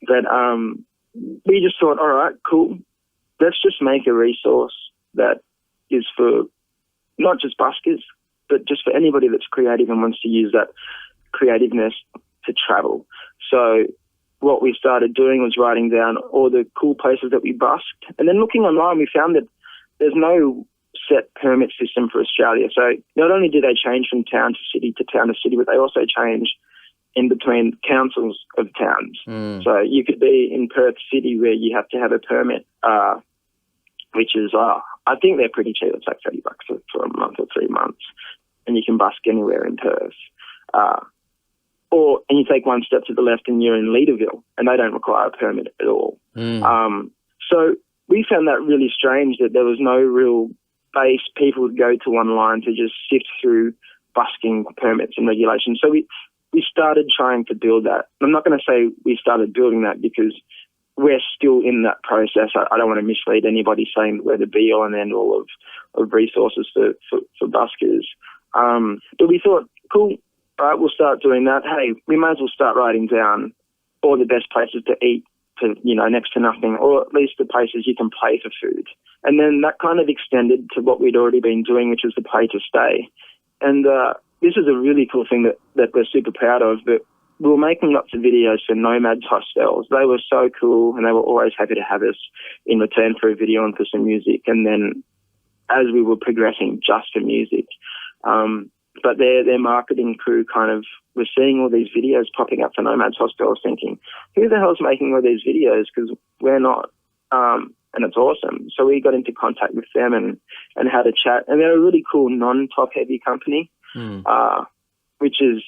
Speaker 2: but we just thought, all right, cool. Let's just make a resource that is for not just buskers, but just for anybody that's creative and wants to use that creativeness to travel. So what we started doing was writing down all the cool places that we busked. And then looking online, we found that there's no set permit system for Australia. So not only do they change from town to city, but they also change in between councils of towns. So you could be in Perth City where you have to have a permit, which is, I think they're pretty cheap. It's like $30 for a month or 3 months, and you can busk anywhere in Perth. And you take one step to the left and you're in Leaderville, and they don't require a permit at all. So we found that really strange, that there was no real base people would go to online to just sift through busking permits and regulations. So we started trying to build that. I'm not going to say we started building that, because we're still in that process. I don't want to mislead anybody saying we're the be-all and end-all of resources for buskers. But we thought, cool, all right, we'll start doing that. Hey, we might as well start writing down all the best places to eat for, you know, next to nothing, or at least the places you can pay for food. And then that kind of extended to what we'd already been doing, which was the pay to stay. And this is a really cool thing that we're super proud of. But we were making lots of videos for nomads hostels. They were so cool, and they were always happy to have us in return for a video and for some music. And then as we were progressing just for music, but their marketing crew kind of was seeing all these videos popping up for nomads hostels, thinking, who the hell's making all these videos? Because we're not. And it's awesome. So we got into contact with them and had a chat. And they're a really cool non-top heavy company, which is,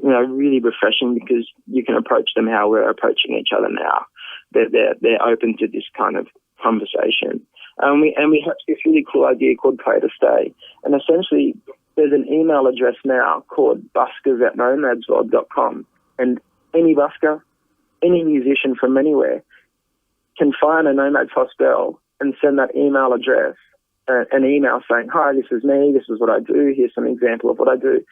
Speaker 2: you know, really refreshing, because you can approach them how we're approaching each other now. They're open to this kind of conversation. And we have this really cool idea called Pay to Stay. And essentially, there's an email address now called buskers@nomadsworld.com. And any busker, any musician from anywhere can find a nomads hostel and send that email address an email saying, hi, this is me, this is what I do, here's some example of what I do.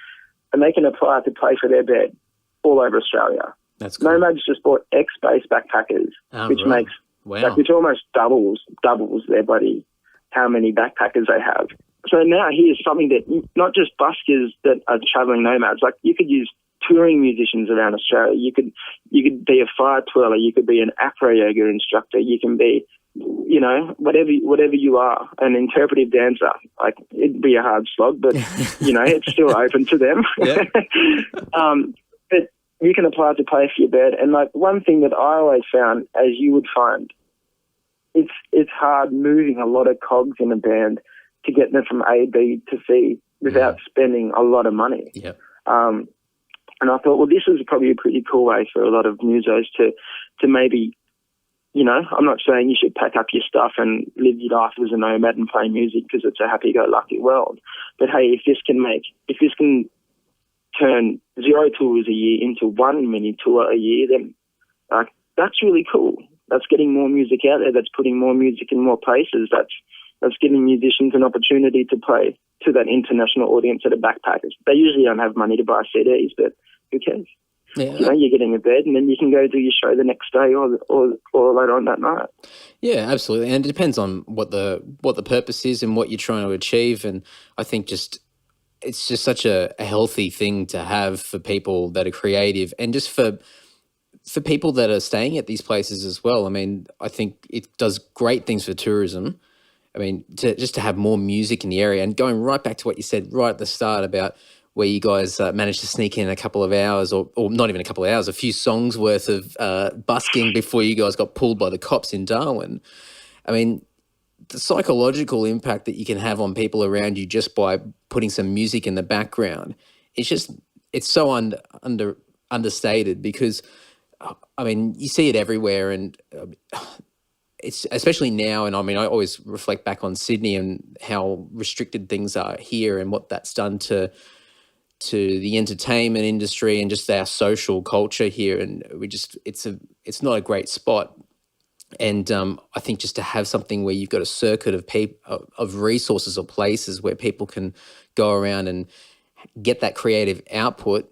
Speaker 2: And they can apply to pay for their bed all over Australia.
Speaker 1: That's cool.
Speaker 2: Nomads just bought X-Base backpackers, which makes, which almost doubles their buddy, how many backpackers they have. So now here's something that not just buskers that are traveling nomads, like you could use touring musicians around Australia. You could be a fire twirler, you could be an acro yoga instructor, you can be, you know, whatever you are, an interpretive dancer. Like, it'd be a hard slog, but you know, it's still open to them. But you can apply to pay for your bed. And like, one thing that I always found, as you would find, it's hard moving a lot of cogs in a band to get them from A, B to C without spending a lot of money. And I thought, well, this is probably a pretty cool way for a lot of musos to maybe, you know, I'm not saying you should pack up your stuff and live your life as a nomad and play music because it's a happy-go-lucky world. But hey, if this can turn 0 tours a year into 1 mini tour a year, then that's really cool. That's getting more music out there. That's putting more music in more places. That's giving musicians an opportunity to play to that international audience that are backpackers. They usually don't have money to buy CDs, but who cares? Yeah. You know, you're getting a bed and then you can go do your show the next day or later on that night.
Speaker 1: Yeah, absolutely. And it depends on what the purpose is and what you're trying to achieve. And I think it's just such a healthy thing to have for people that are creative and just for people that are staying at these places as well. I mean, I think it does great things for tourism. I mean, to have more music in the area, and going right back to what you said right at the start about where you guys managed to sneak in a couple of hours or not even a couple of hours, a few songs worth of busking before you guys got pulled by the cops in Darwin. I mean, the psychological impact that you can have on people around you just by putting some music in the background, it's so understated because, I mean, you see it everywhere and it's especially now, and I mean, I always reflect back on Sydney and how restricted things are here and what that's done to the entertainment industry and just our social culture here. And it's not a great spot. And I think just to have something where you've got a circuit of resources or places where people can go around and get that creative output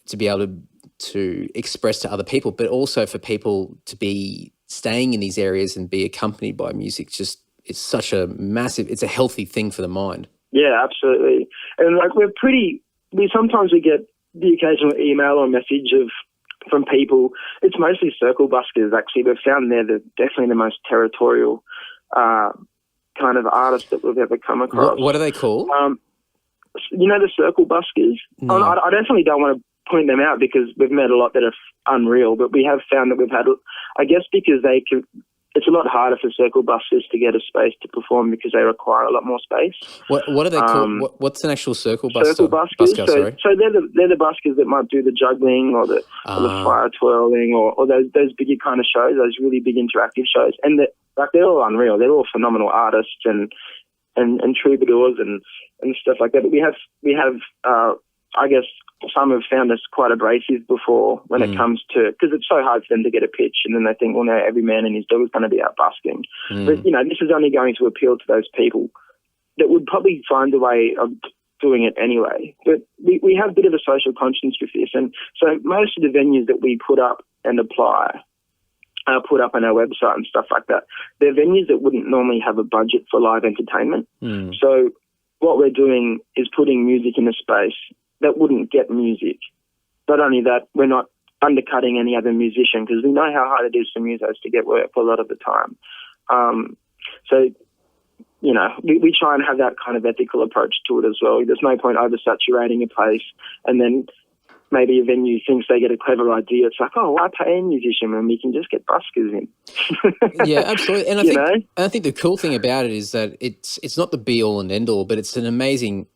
Speaker 1: to be able to express to other people, but also for people to be staying in these areas and be accompanied by music, it's such a massive, it's a healthy thing for the mind.
Speaker 2: Yeah, absolutely. And like we sometimes get the occasional email or message from people. It's mostly circle buskers, actually. We've found they're definitely the most territorial kind of artists that we've ever come across.
Speaker 1: What are they called?
Speaker 2: You know, the circle buskers? No. I definitely don't want to point them out because we've met a lot that are unreal, but we have found that we've had, I guess because it's a lot harder for circle buskers to get a space to perform because they require a lot more space.
Speaker 1: What are they called? What's an actual circle busker?
Speaker 2: Circle buskers. So they're the buskers that might do the juggling or the fire twirling or those bigger kind of shows, those really big interactive shows. And they're all unreal. They're all phenomenal artists and troubadours and stuff like that. But we have I guess some have found us quite abrasive before when it comes to, because it's so hard for them to get a pitch and then they think, well, now every man and his dog is going to be out busking. But, you know, this is only going to appeal to those people that would probably find a way of doing it anyway. But we have a bit of a social conscience with this. And so most of the venues that we put up and apply, put up on our website and stuff like that, they're venues that wouldn't normally have a budget for live entertainment. So what we're doing is putting music in a space that wouldn't get music. Not only that, we're not undercutting any other musician because we know how hard it is for musos to get work a lot of the time. So, you know, we try and have that kind of ethical approach to it as well. There's no point oversaturating a place and then maybe a venue thinks they get a clever idea. It's like, oh, why pay a musician when we can just get buskers in?
Speaker 1: Yeah, absolutely. And I think the cool thing about it is that it's not the be-all and end-all, but it's an amazing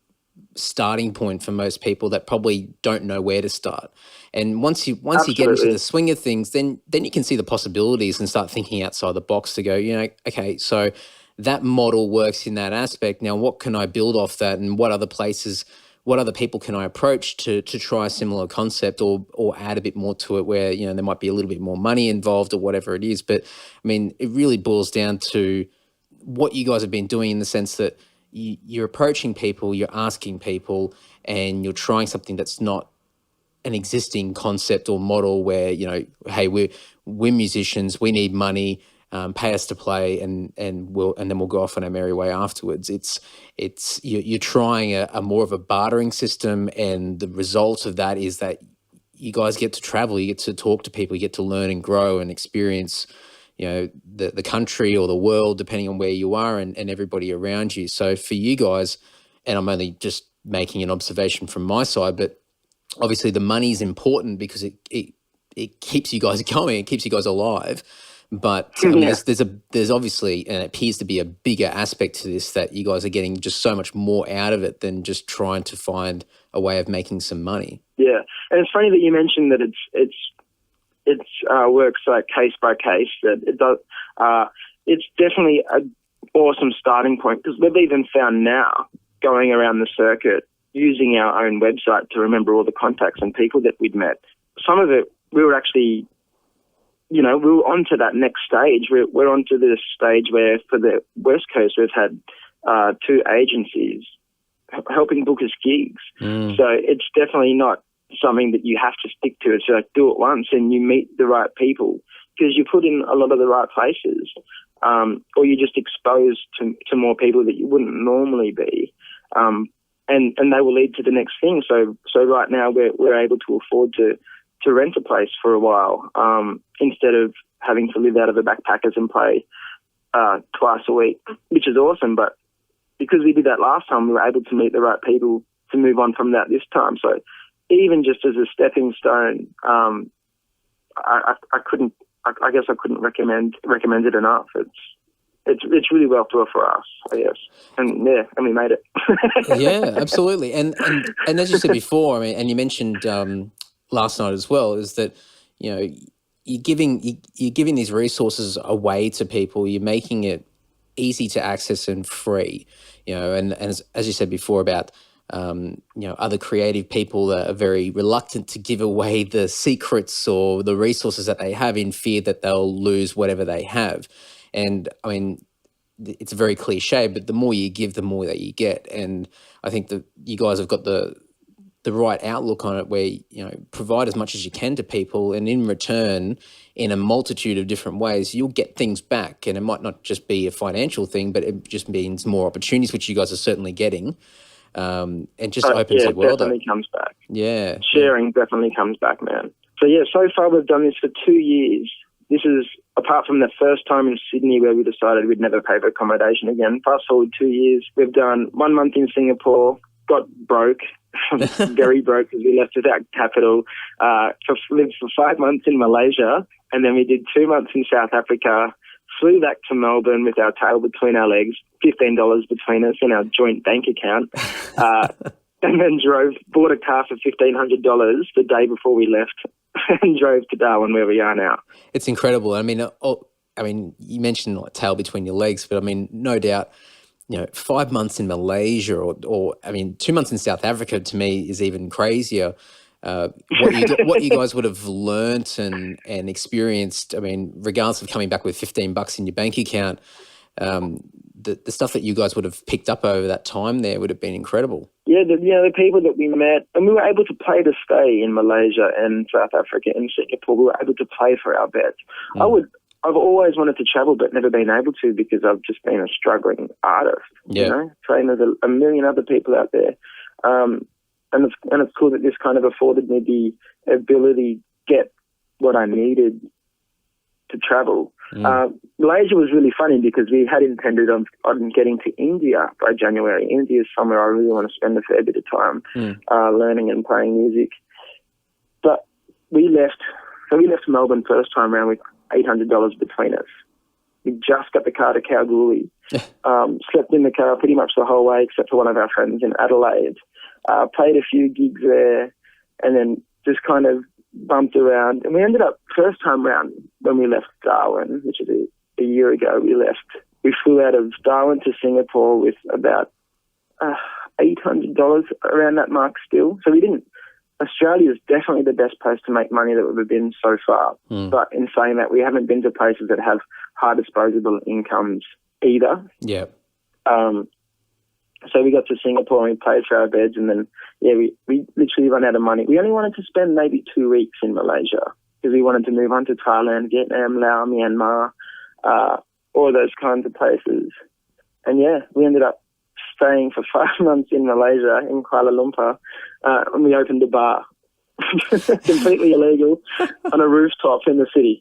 Speaker 1: starting point for most people that probably don't know where to start. And once you get into the swing of things, then you can see the possibilities and start thinking outside the box to go, you know, okay, so that model works in that aspect. Now, what can I build off that, and what other people can I approach to try a similar concept or add a bit more to it where, you know, there might be a little bit more money involved or whatever it is. But I mean, it really boils down to what you guys have been doing in the sense that you're approaching people, you're asking people, and you're trying something that's not an existing concept or model where, you know, hey, we're musicians, we need money, pay us to play, and then we'll go off on our merry way afterwards. You're trying a more of a bartering system, and the result of that is that you guys get to travel, you get to talk to people, you get to learn and grow and experience, you know, the country or the world, depending on where you are, and everybody around you. So for you guys, and I'm only just making an observation from my side, but obviously the money is important because it keeps you guys going, it keeps you guys alive. But I mean, there's obviously, and it appears to be a bigger aspect to this, that you guys are getting just so much more out of it than just trying to find a way of making some money.
Speaker 2: Yeah, and it's funny that you mentioned that it's works like case by case. That it does. It's definitely an awesome starting point, because we've even found now, going around the circuit using our own website to remember all the contacts and people that we'd met. Some of it we were actually, we were on to that next stage. We're on to this stage where for the West Coast we've had 2 agencies helping book us gigs. So it's definitely not something that you have to stick to. It's like, do it once and you meet the right people, because you put in a lot of the right places, or you're just exposed to more people that you wouldn't normally be, and they will lead to the next thing. So right now we're able to afford to rent a place for a while, instead of having to live out of a backpackers and play twice a week, which is awesome. But because we did that last time, we were able to meet the right people to move on from that this time. So even just as a stepping stone, I guess I couldn't recommend it enough. It's really well thought for us, I guess. And we made it.
Speaker 1: Yeah, absolutely. And as you said before, I mean, and you mentioned last night as well, is that, you're giving these resources away to people. You're making it easy to access and free, and as you said before about, other creative people that are very reluctant to give away the secrets or the resources that they have, in fear that they'll lose whatever they have. And I mean, it's very cliche, but the more you give, the more that you get. And I think that you guys have got the right outlook on it, where, provide as much as you can to people, and in return, in a multitude of different ways, you'll get things back. And it might not just be a financial thing, but it just means more opportunities, which you guys are certainly getting. And just opens the world up.
Speaker 2: Definitely comes back.
Speaker 1: Yeah.
Speaker 2: Sharing definitely comes back, man. So so far we've done this for 2 years. This is, apart from the first time in Sydney where we decided we'd never pay for accommodation again. Fast forward 2 years, we've done 1 month in Singapore, got broke, very broke because we left without capital, lived for 5 months in Malaysia, and then we did 2 months in South Africa, flew back to Melbourne with our tail between our legs, $15 between us in our joint bank account, and then bought a car for $1,500 the day before we left and drove to Darwin, where we are now.
Speaker 1: It's incredible. I mean, you mentioned like tail between your legs, but I mean, no doubt, 5 months in Malaysia or 2 months in South Africa to me is even crazier. What you guys would have learnt and experienced, I mean, regardless of coming back with $15 in your bank account, the stuff that you guys would have picked up over that time there would have been incredible. Yeah,
Speaker 2: the people that we met, and we were able to pay to stay in Malaysia and South Africa and Singapore. We were able to pay for our beds. I've always wanted to travel but never been able to, because I've just been a struggling artist, trained with a million other people out there. And it's cool that this kind of afforded me the ability to get what I needed to travel. Malaysia was really funny because we had intended on getting to India by January. India is somewhere I really want to spend a fair bit of time learning and playing music. But we left Melbourne first time around with $800 between us. We just got the car to Kalgoorlie, slept in the car pretty much the whole way except for one of our friends in Adelaide, played a few gigs there, and then just kind of bumped around. And we ended up, first time round, when we left Darwin, which is a year ago, we flew out of Darwin to Singapore with about $800 around that mark still. So Australia is definitely the best place to make money that we've been so far. But in saying that, we haven't been to places that have high disposable incomes either.
Speaker 1: Yeah.
Speaker 2: So we got to Singapore and we paid for our beds, and then, we literally ran out of money. We only wanted to spend maybe 2 weeks in Malaysia because we wanted to move on to Thailand, Vietnam, Laos, Myanmar, all those kinds of places. And we ended up staying for 5 months in Malaysia, in Kuala Lumpur, and we opened a bar. Completely illegal on a rooftop in the city.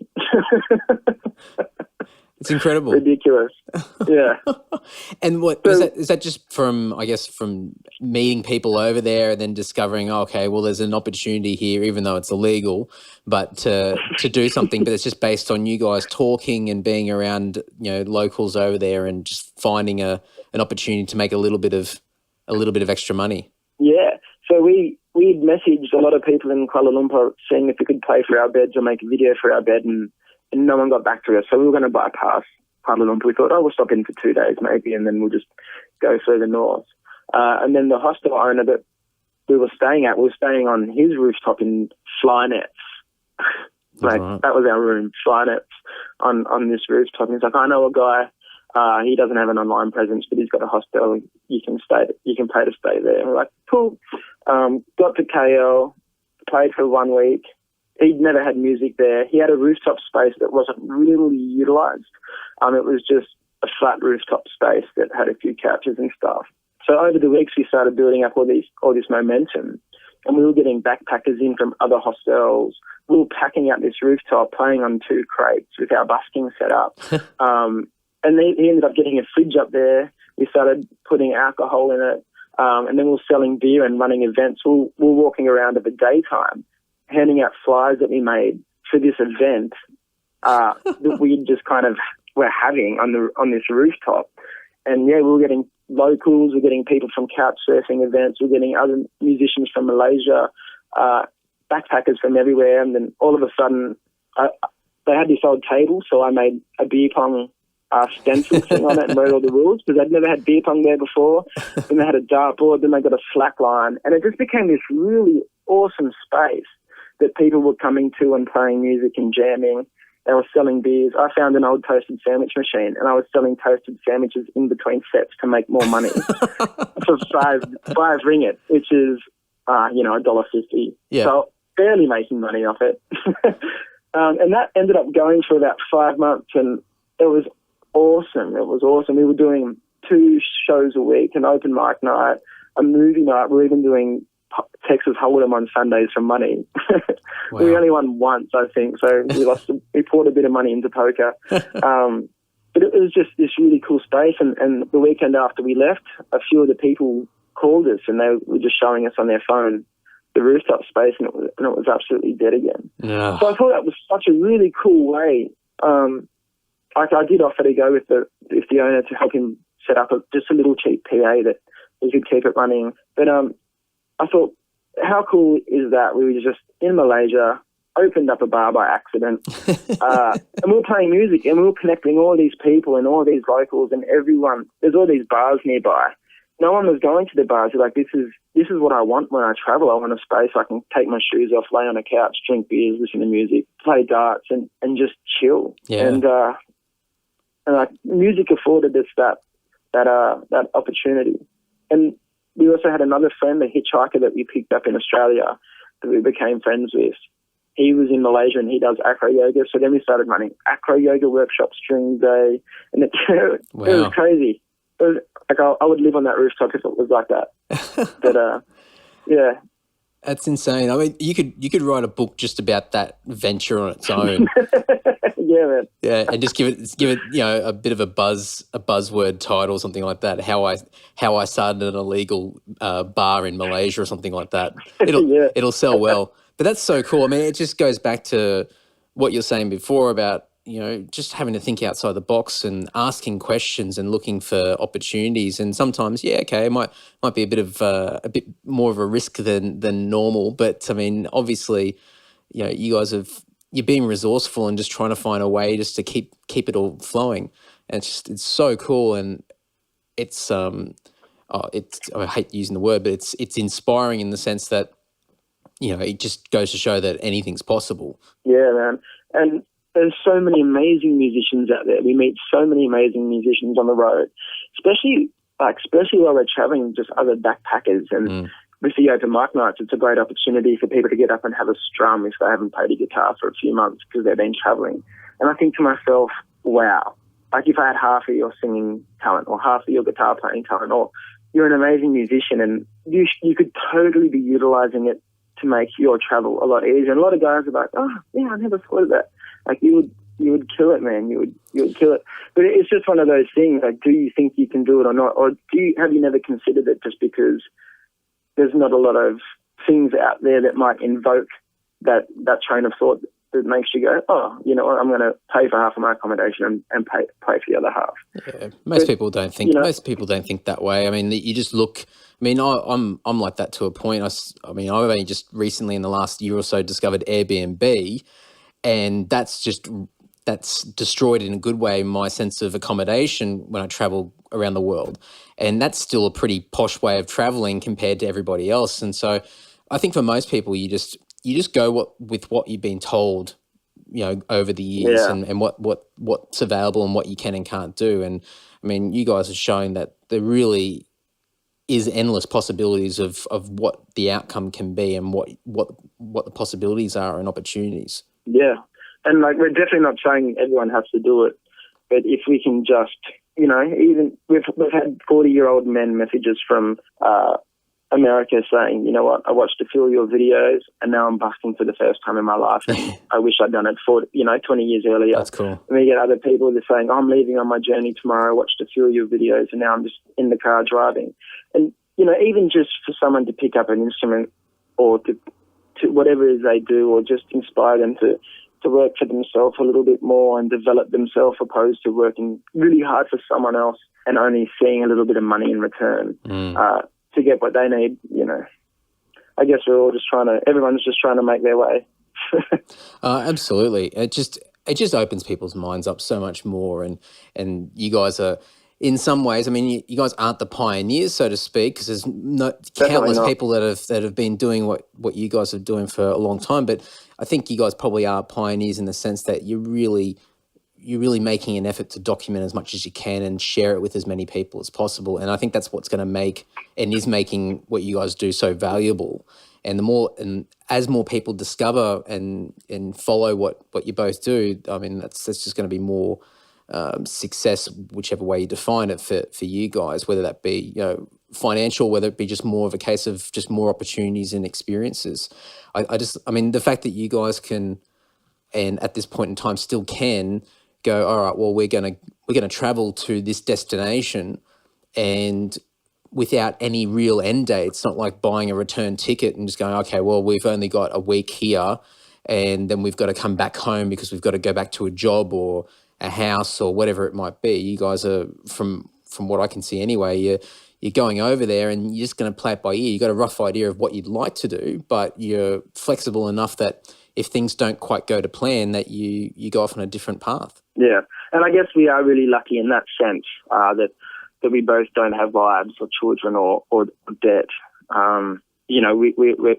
Speaker 1: It's incredible.
Speaker 2: Ridiculous. Yeah.
Speaker 1: And what is that just from, I guess, from meeting people over there and then discovering, oh, okay, well, there's an opportunity here, even though it's illegal, but to do something, but it's just based on you guys talking and being around, locals over there and just finding an opportunity to make a little bit of extra money.
Speaker 2: Yeah. So we'd messaged a lot of people in Kuala Lumpur seeing if we could play for our beds or make a video for our bed, and no one got back to us. So we were going to bypass Kuala Lumpur. We thought, we'll stop in for 2 days maybe, and then we'll just go further north. And then the hostel owner that we were staying on his rooftop in fly nets. That was our room, fly nets on this rooftop. And he's like, I know a guy. He doesn't have an online presence, but he's got a hostel. You can pay to stay there. And we're like, cool. Got to KL, played for 1 week. He'd never had music there. He had a rooftop space that wasn't really utilised. It was just a flat rooftop space that had a few couches and stuff. So over the weeks, we started building up all this momentum, and we were getting backpackers in from other hostels. We were packing out this rooftop, playing on 2 crates with our busking set up. And he ended up getting a fridge up there. We started putting alcohol in it, and then we were selling beer and running events. We were walking around at the daytime, handing out flyers that we made for this event that we just kind of were having on this rooftop. And yeah, we were getting locals, we were getting people from couch surfing events, we were getting other musicians from Malaysia, backpackers from everywhere. And then all of a sudden, they had this old table, so I made a beer pong stencil thing on it and wrote all the rules, because I'd never had beer pong there before. Then they had a dartboard, then they got a slack line, and it just became this really awesome space that people were coming to and playing music and jamming. They were selling beers. I found an old toasted sandwich machine, and I was selling toasted sandwiches in between sets to make more money for five ringgit, which is $1.50. Yeah. So barely making money off it. And that ended up going for about 5 months, and it was awesome. It was awesome. We were doing 2 shows a week, an open mic night, a movie night. We were even doing Texas Hold'em on Sundays for money. Wow. We only won once, I think, so we poured a bit of money into poker. But it was just this really cool space, and the weekend after we left, a few of the people called us, and they were just showing us on their phone the rooftop space, and it was absolutely dead again. Yeah. So I thought that was such a really cool way. I did offer to go with the owner to help him set up just a little cheap PA that he could keep it running. But I thought, how cool is that? We were just in Malaysia, opened up a bar by accident, and we were playing music, and we were connecting all these people and all these locals and everyone. There's all these bars nearby. No one was going to the bars. They're like, this is what I want when I travel. I want a space I can take my shoes off, lay on a couch, drink beers, listen to music, play darts, and just chill. Yeah. And music afforded us that opportunity. And we also had another friend, a hitchhiker that we picked up in Australia that we became friends with. He was in Malaysia and he does acro yoga. So then we started running acro yoga workshops during the day. And it was crazy. It was, I would live on that rooftop if it was like that. But yeah.
Speaker 1: That's insane. I mean, you could write a book just about that venture on its own.
Speaker 2: Yeah, man.
Speaker 1: Yeah, and just give it a bit of a buzzword title, something like that. How I started an illegal bar in Malaysia or something like that. It'll sell well. But that's so cool. I mean, it just goes back to what you're saying before about just having to think outside the box and asking questions and looking for opportunities. And sometimes, it might be a bit more of a risk than normal. But I mean, obviously, you guys you're being resourceful and just trying to find a way just to keep it all flowing. And it's so cool. And it's I hate using the word, but it's inspiring in the sense that it just goes to show that anything's possible.
Speaker 2: Yeah, man. And there's so many amazing musicians out there. We meet so many amazing musicians on the road, especially while we're traveling, just other backpackers. And with the open mic nights, it's a great opportunity for people to get up and have a strum if they haven't played a guitar for a few months because they've been traveling. And I think to myself, wow, like if I had half of your singing talent or half of your guitar playing talent, or you're an amazing musician and you could totally be utilizing it to make your travel a lot easier. And a lot of guys are like, oh, yeah, I never thought of that. Like you you would kill it, man. You would kill it. But it's just one of those things. Like, do you think you can do it or not? Or have you never considered it just because there's not a lot of things out there that might invoke that train of thought that makes you go, oh, you know what, I'm going to pay for half of my accommodation and pay for the other half.
Speaker 1: Yeah, most people don't think. Most people don't think that way. I mean, you just look. I mean, I'm like that to a point. I mean, I've only just recently in the last year or so discovered Airbnb, and that's destroyed in a good way my sense of accommodation when I travel around the world, and that's still a pretty posh way of traveling compared to everybody else. And so, I think for most people, you just go with what you've been told, you know, over the years, and what's available and what you can and can't do. And I mean, you guys have shown that there really is endless possibilities of what the outcome can be and what the possibilities are and opportunities.
Speaker 2: Yeah. And like, we're definitely not saying everyone has to do it, but if we can just, you know, even we've had 40-year-old men messages from America saying, you know what, I watched a few of your videos and now I'm busking for the first time in my life. And I wish I'd done it 20 years earlier.
Speaker 1: That's cool.
Speaker 2: And we get other people that are saying, I'm leaving on my journey tomorrow. I watched a few of your videos and now I'm just in the car driving. And, you know, even just for someone to pick up an instrument or to whatever it is they do, or just inspire them to work for themselves a little bit more and develop themselves, opposed to working really hard for someone else and only seeing a little bit of money in return to get what they need. You know, I guess everyone's just trying to make their way.
Speaker 1: Absolutely. It just opens people's minds up so much more. And you guys are, in some ways, I mean, you guys aren't the pioneers, so to speak, because there's countless people that have been doing what you guys are doing for a long time. But I think you guys probably are pioneers in the sense that you're really making an effort to document as much as you can and share it with as many people as possible. And I think that's what's going to make and is making what you guys do so valuable. And as more people discover and follow what you both do, I mean, that's just going to be more success, whichever way you define it for you guys, whether that be, you know, financial, whether it be just more of a case of just more opportunities and experiences. I mean, the fact that you guys can, and at this point in time still can go, all right, well, we're going to travel to this destination, and without any real end date. It's not like buying a return ticket and just going, okay, well, we've only got a week here and then we've got to come back home because we've got to go back to a job or a house or whatever it might be. You guys are, from what I can see anyway, you're going over there and you're just going to play it by ear. You've got a rough idea of what you'd like to do, but you're flexible enough that if things don't quite go to plan, that you go off on a different path.
Speaker 2: Yeah, and I guess we are really lucky in that sense that we both don't have wives or children or debt. You know, we're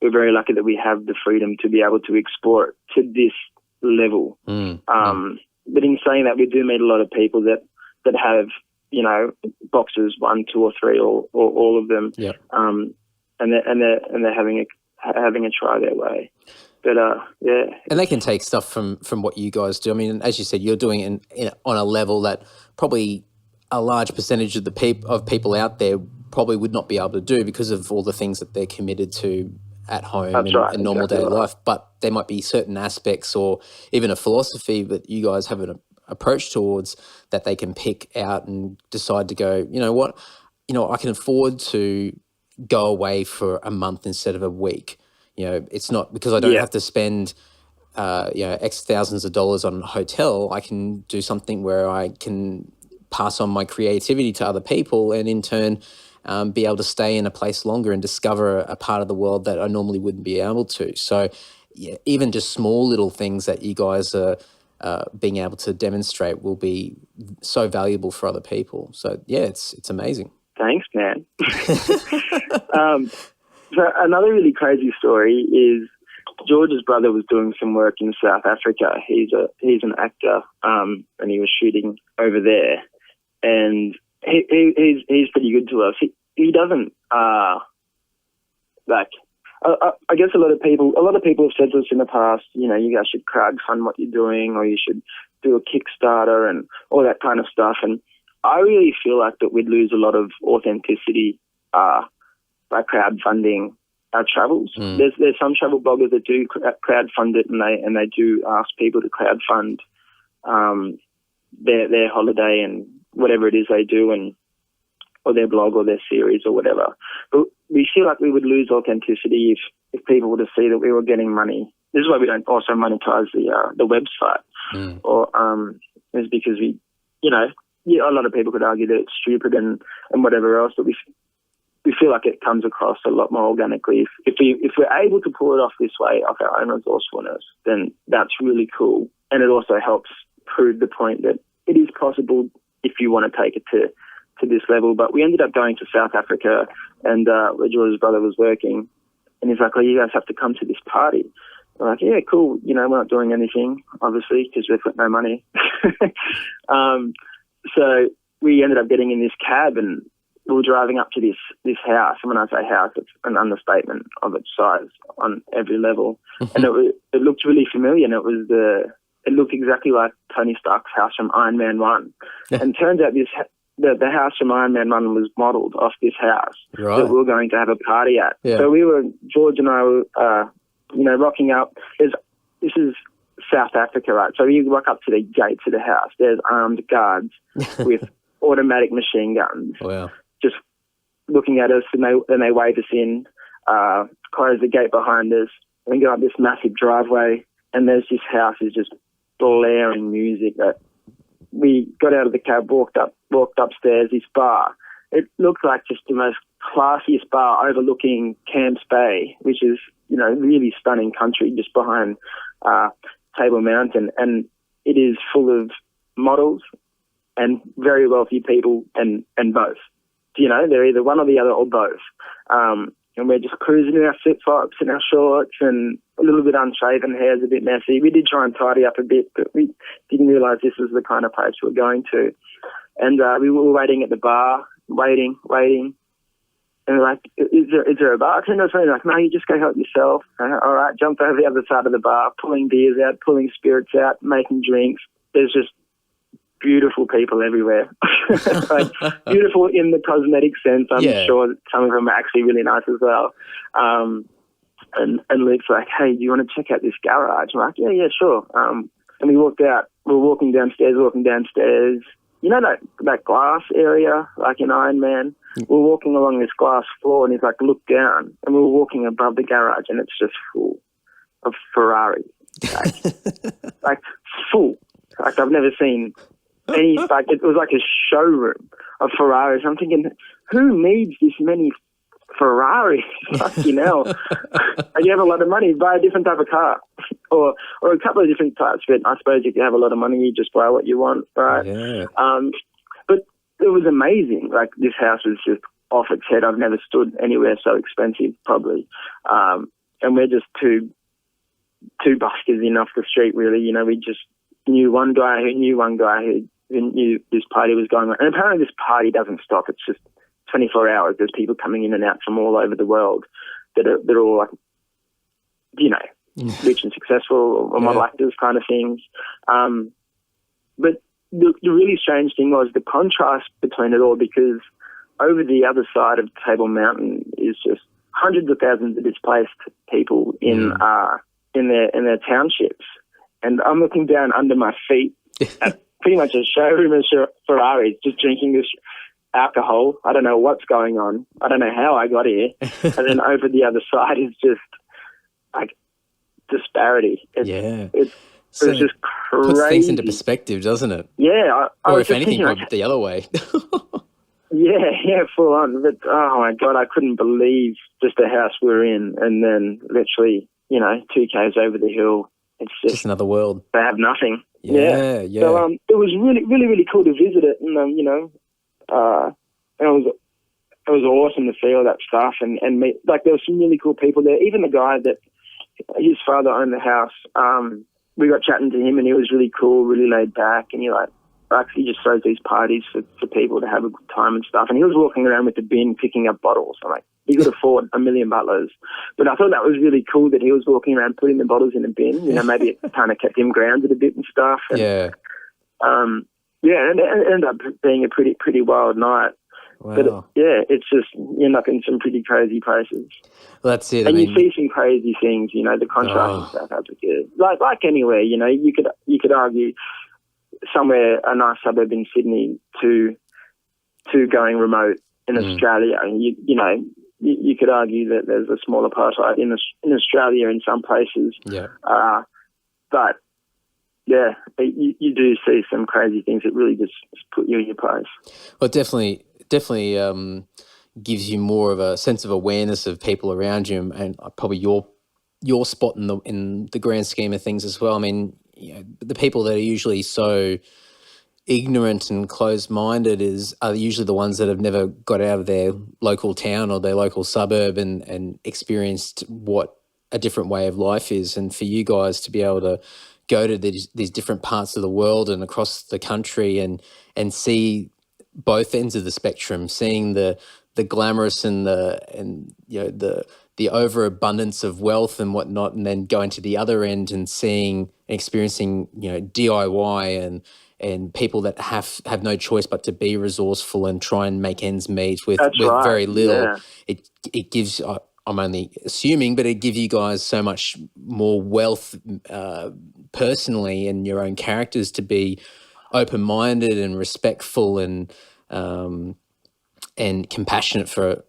Speaker 2: very lucky that we have the freedom to be able to explore it to this level. But in saying that, we do meet a lot of people that have, you know, boxes 1, 2, or 3, or all of them.
Speaker 1: Yeah.
Speaker 2: And they're having a try their way. But yeah.
Speaker 1: And they can take stuff from what you guys do. I mean, as you said, you're doing it on a level that probably a large percentage of people out there probably would not be able to do because of all the things that they're committed to at home and normal daily life. But there might be certain aspects or even a philosophy that you guys have an approach towards that they can pick out and decide to go, you know what, I can afford to go away for a month instead of a week. You know, it's not because I don't have to spend, X thousands of dollars on a hotel. I can do something where I can pass on my creativity to other people and in turn be able to stay in a place longer and discover a part of the world that I normally wouldn't be able to. So yeah, even just small little things that you guys are being able to demonstrate will be so valuable for other people. So yeah, it's amazing.
Speaker 2: Thanks, man. So another really crazy story is George's brother was doing some work in South Africa. He's an actor, and he was shooting over there, and he's pretty good to us. He doesn't I guess a lot of people have said to us in the past, you know, you guys should crowdfund what you're doing, or you should do a Kickstarter and all that kind of stuff. And I really feel like that we'd lose a lot of authenticity by crowdfunding our travels. There's some travel bloggers that do crowdfund it, and they do ask people to crowdfund their holiday and whatever it is they do, and or their blog or their series or whatever. But we feel like we would lose authenticity if people were to see that we were getting money. This is why we don't also monetize the website, or is because we, a lot of people could argue that it's stupid and whatever else, but we feel like it comes across a lot more organically. If we're able to pull it off this way, off our own resourcefulness, then that's really cool, and it also helps prove the point that it is possible if you want to take it to this level. But we ended up going to South Africa, and where George's brother was working, and he's like, "Oh, you guys have to come to this party." We're like, "Yeah, cool. We're not doing anything, obviously, because we've got no money." So we ended up getting in this cab, and we were driving up to this house. And when I say house, it's an understatement of its size on every level. And it looked really familiar, and it looked exactly like Tony Stark's house from Iron Man 1. And turns out the house from Iron Man 1 was modelled off this house that we were going to have a party at. Yeah. So George and I were, rocking up. This is South Africa, right? So you walk up to the gates of the house. There's armed guards with automatic machine guns.
Speaker 1: Wow.
Speaker 2: Just looking at us, and they wave us in, close the gate behind us, and we go up this massive driveway, and there's this house is just blaring music. That we got out of the cab, walked upstairs, this bar. It looked like just the most classiest bar overlooking Camps Bay, which is, really stunning country just behind Table Mountain. And it is full of models and very wealthy people and both. They're either one or the other or both. And we're just cruising in our flip-flops and our shorts and a little bit unshaven, hair's a bit messy. We did try and tidy up a bit, but we didn't realise this was the kind of place we were going to. And we were waiting at the bar, waiting. And we're like, is there a bartender? So like, no, you just go help yourself. All right, jumped over the other side of the bar, pulling beers out, pulling spirits out, making drinks. There's just beautiful people everywhere. Like, beautiful in the cosmetic sense. I'm sure that some of them are actually really nice as well. And Luke's like, "Hey, do you want to check out this garage?" I'm like, yeah, sure. And we walked out. We're walking downstairs. You know that glass area, like in Iron Man? We're walking along this glass floor, and he's like, "Look down." And we were walking above the garage, and it's just full of Ferraris. Like full. Like, I've never seen any, like, it was like a showroom of Ferraris. I'm thinking, who needs this many Ferraris? Fucking hell. You have a lot of money, buy a different type of car. Or a couple of different types, but I suppose if you have a lot of money, you just buy what you want, right?
Speaker 1: Yeah.
Speaker 2: But it was amazing. Like, this house was just off its head. I've never stood anywhere so expensive, probably. And we're just two buskers in off the street, really. We just knew one guy who knew this party was going on. And apparently this party doesn't stop. It's just 24 hours. There's people coming in and out from all over the world that are all like, rich and successful or model actors kind of things. But the really strange thing was the contrast between it all, because over the other side of Table Mountain is just hundreds of thousands of displaced people in their townships. And I'm looking down under my feet at pretty much a showroom of Ferraris, just drinking this alcohol. I don't know what's going on. I don't know how I got here. And then over the other side is just like disparity. It was just crazy.
Speaker 1: Puts things into perspective, doesn't it?
Speaker 2: Yeah.
Speaker 1: Or if anything, probably the other way.
Speaker 2: Yeah, full on. But, oh, my God, I couldn't believe just the house we're in. And then literally, 2 k's over the hill, it's just
Speaker 1: another world.
Speaker 2: They have nothing.
Speaker 1: Yeah.
Speaker 2: So it was really, really, really cool to visit it. And, and it was awesome to see all that stuff and meet. Like, there were some really cool people there. Even the guy that his father owned the house, we got chatting to him, and he was really cool, really laid back. And he just throws these parties for people to have a good time and stuff. And he was walking around with the bin picking up bottles. I'm like, he could afford $1 million butlers. But I thought that was really cool that he was walking around putting the bottles in a bin. Maybe it kind of kept him grounded a bit and stuff. And, and it ended up being a pretty wild night.
Speaker 1: Wow.
Speaker 2: But it's just, you end up in some pretty crazy places.
Speaker 1: Well, that's it.
Speaker 2: And you see some crazy things, the contrast in South Africa. Like anywhere, you could argue somewhere, a nice suburb in Sydney, to going remote in Australia. And you could argue that there's a small apartheid in Australia in some places.
Speaker 1: Yeah.
Speaker 2: But yeah, you do see some crazy things that really just put you in your place.
Speaker 1: Well, definitely gives you more of a sense of awareness of people around you, and probably your spot in the grand scheme of things as well. I mean, the people that are usually so ignorant and closed-minded are usually the ones that have never got out of their local town or their local suburb and experienced what a different way of life is. And for you guys to be able to go to these different parts of the world and across the country and see both ends of the spectrum, seeing the glamorous and the overabundance of wealth and whatnot, and then going to the other end and experiencing DIY and people that have no choice but to be resourceful and try and make ends meet with
Speaker 2: right.
Speaker 1: very little.
Speaker 2: Yeah.
Speaker 1: It gives, I'm only assuming, but it gives you guys so much more wealth personally and your own characters to be open-minded and respectful and compassionate for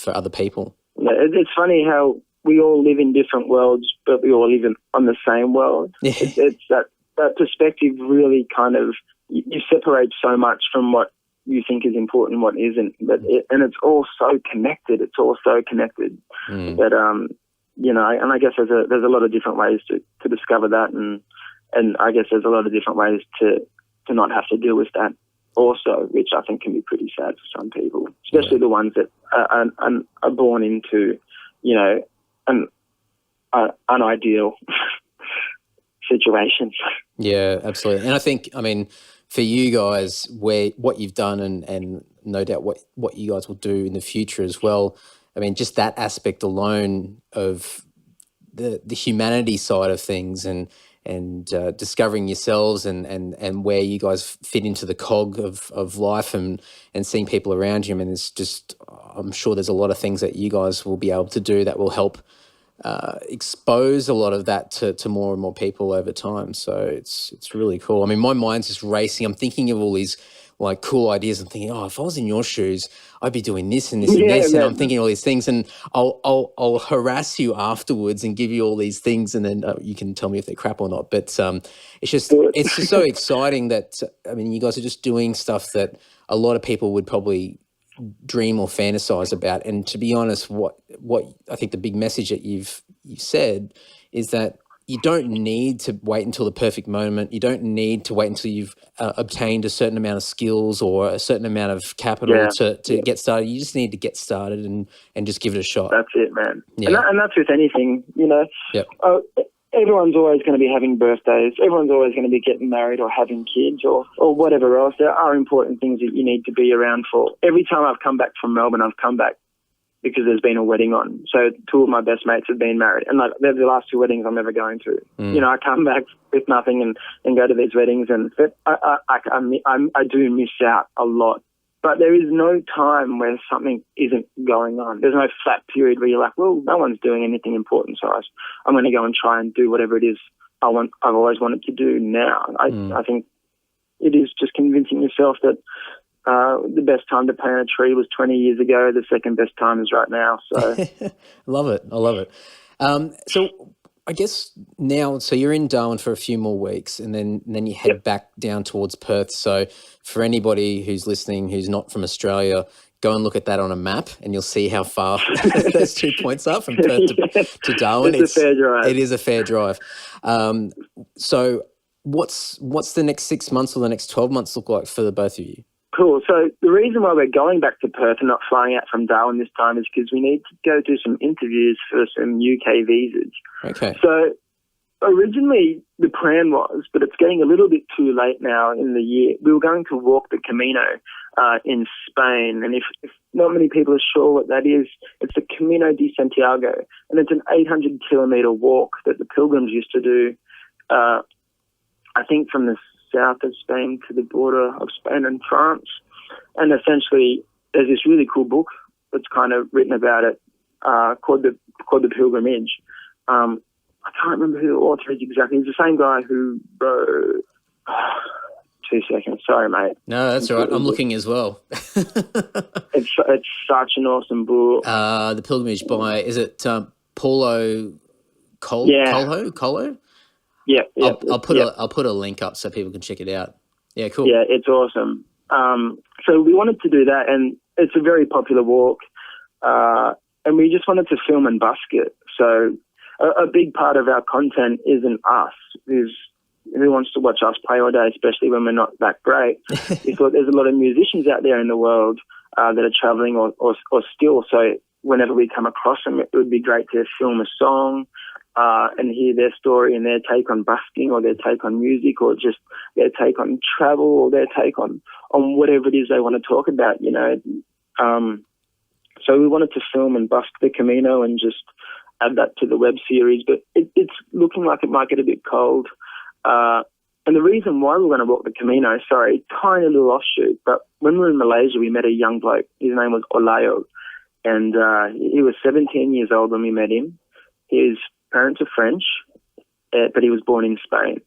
Speaker 1: other people.
Speaker 2: Yeah, it's funny how we all live in different worlds, but we all live on the same world.
Speaker 1: Yeah.
Speaker 2: It's that perspective really kind of, you separate so much from what you think is important and what isn't, and it's all so connected. It's all so connected that and I guess there's a lot of different ways to discover that, and I guess there's a lot of different ways to not have to deal with that also, which I think can be pretty sad for some people, especially the ones that are born into, an unideal situations.
Speaker 1: Yeah, absolutely. And I think, for you guys, what you've done and no doubt what you guys will do in the future as well, just that aspect alone of the humanity side of things and discovering yourselves and where you guys fit into the cog of life and seeing people around you. It's just, I'm sure there's a lot of things that you guys will be able to do that will help expose a lot of that to more and more people over time. So it's really cool. My mind's just racing. I'm thinking of all these like cool ideas and thinking, if I was in your shoes, I'd be doing this and this and this. Man. And I'm thinking all these things, and I'll harass you afterwards and give you all these things, and then you can tell me if they're crap or not. But it's just so exciting that you guys are just doing stuff that a lot of people would probably dream or fantasize about. And to be honest, what I think the big message that you've said is that you don't need to wait until the perfect moment. You don't need to wait until you've obtained a certain amount of skills or a certain amount of capital to get started. You just need to get started and just give it a shot.
Speaker 2: That's it, man.
Speaker 1: Yeah.
Speaker 2: And that's with anything,
Speaker 1: Yep.
Speaker 2: Everyone's always going to be having birthdays. Everyone's always going to be getting married or having kids or whatever else. There are important things that you need to be around for. Every time I've come back from Melbourne, I've come back because there's been a wedding on. So two of my best mates have been married. And they're the last two weddings I'm ever going to. I come back with nothing and go to these weddings. But I do miss out a lot. But there is no time where something isn't going on. There's no flat period where you're like, well, no one's doing anything important, so I'm going to go and try and do whatever it is I've always wanted to do now. I think it is just convincing yourself that the best time to plant a tree was 20 years ago. The second best time is right now. So,
Speaker 1: I love it. So I guess now, so you're in Darwin for a few more weeks, and then you head back down towards Perth. So for anybody who's listening who's not from Australia, go and look at that on a map, and you'll see how far those 2 points are from Perth to Darwin.
Speaker 2: It's a fair drive.
Speaker 1: It is a fair drive. So what's the next 6 months or the next 12 months look like for the both of you?
Speaker 2: Cool. So the reason why we're going back to Perth and not flying out from Darwin this time is because we need to go do some interviews for some UK visas.
Speaker 1: Okay.
Speaker 2: So originally the plan was, but it's getting a little bit too late now in the year, we were going to walk the Camino in Spain. And if not many people are sure what that is, it's the Camino de Santiago. And it's an 800-kilometre walk that the pilgrims used to do, I think from the south of Spain to the border of Spain and France. And essentially there's this really cool book that's kind of written about it called the Pilgrimage. I can't remember who the author is exactly. He's the same guy who wrote 2 seconds. Sorry, mate.
Speaker 1: No, that's all right. I'm looking as well.
Speaker 2: It's such an awesome book.
Speaker 1: The Pilgrimage by, is it Paulo Coelho?
Speaker 2: Yeah.
Speaker 1: I'll put a link up so people can check it out. Yeah, cool.
Speaker 2: Yeah, it's awesome. So we wanted to do that, and it's a very popular walk, and we just wanted to film and busk it. So a big part of our content isn't us. Who wants to watch us play all day, especially when we're not that great? We thought there's a lot of musicians out there in the world that are traveling or still. So whenever we come across them, it would be great to film a song and hear their story and their take on busking, or their take on music, or just their take on travel, or their take on whatever it is they want to talk about, you know. So we wanted to film and busk the Camino and just add that to the web series, but it's looking like it might get a bit cold. And the reason why we're going to walk the Camino, sorry, tiny little offshoot, but when we were in Malaysia, we met a young bloke. His name was Olayo, and he was 17 years old when we met him. His parents are French, but he was born in Spain.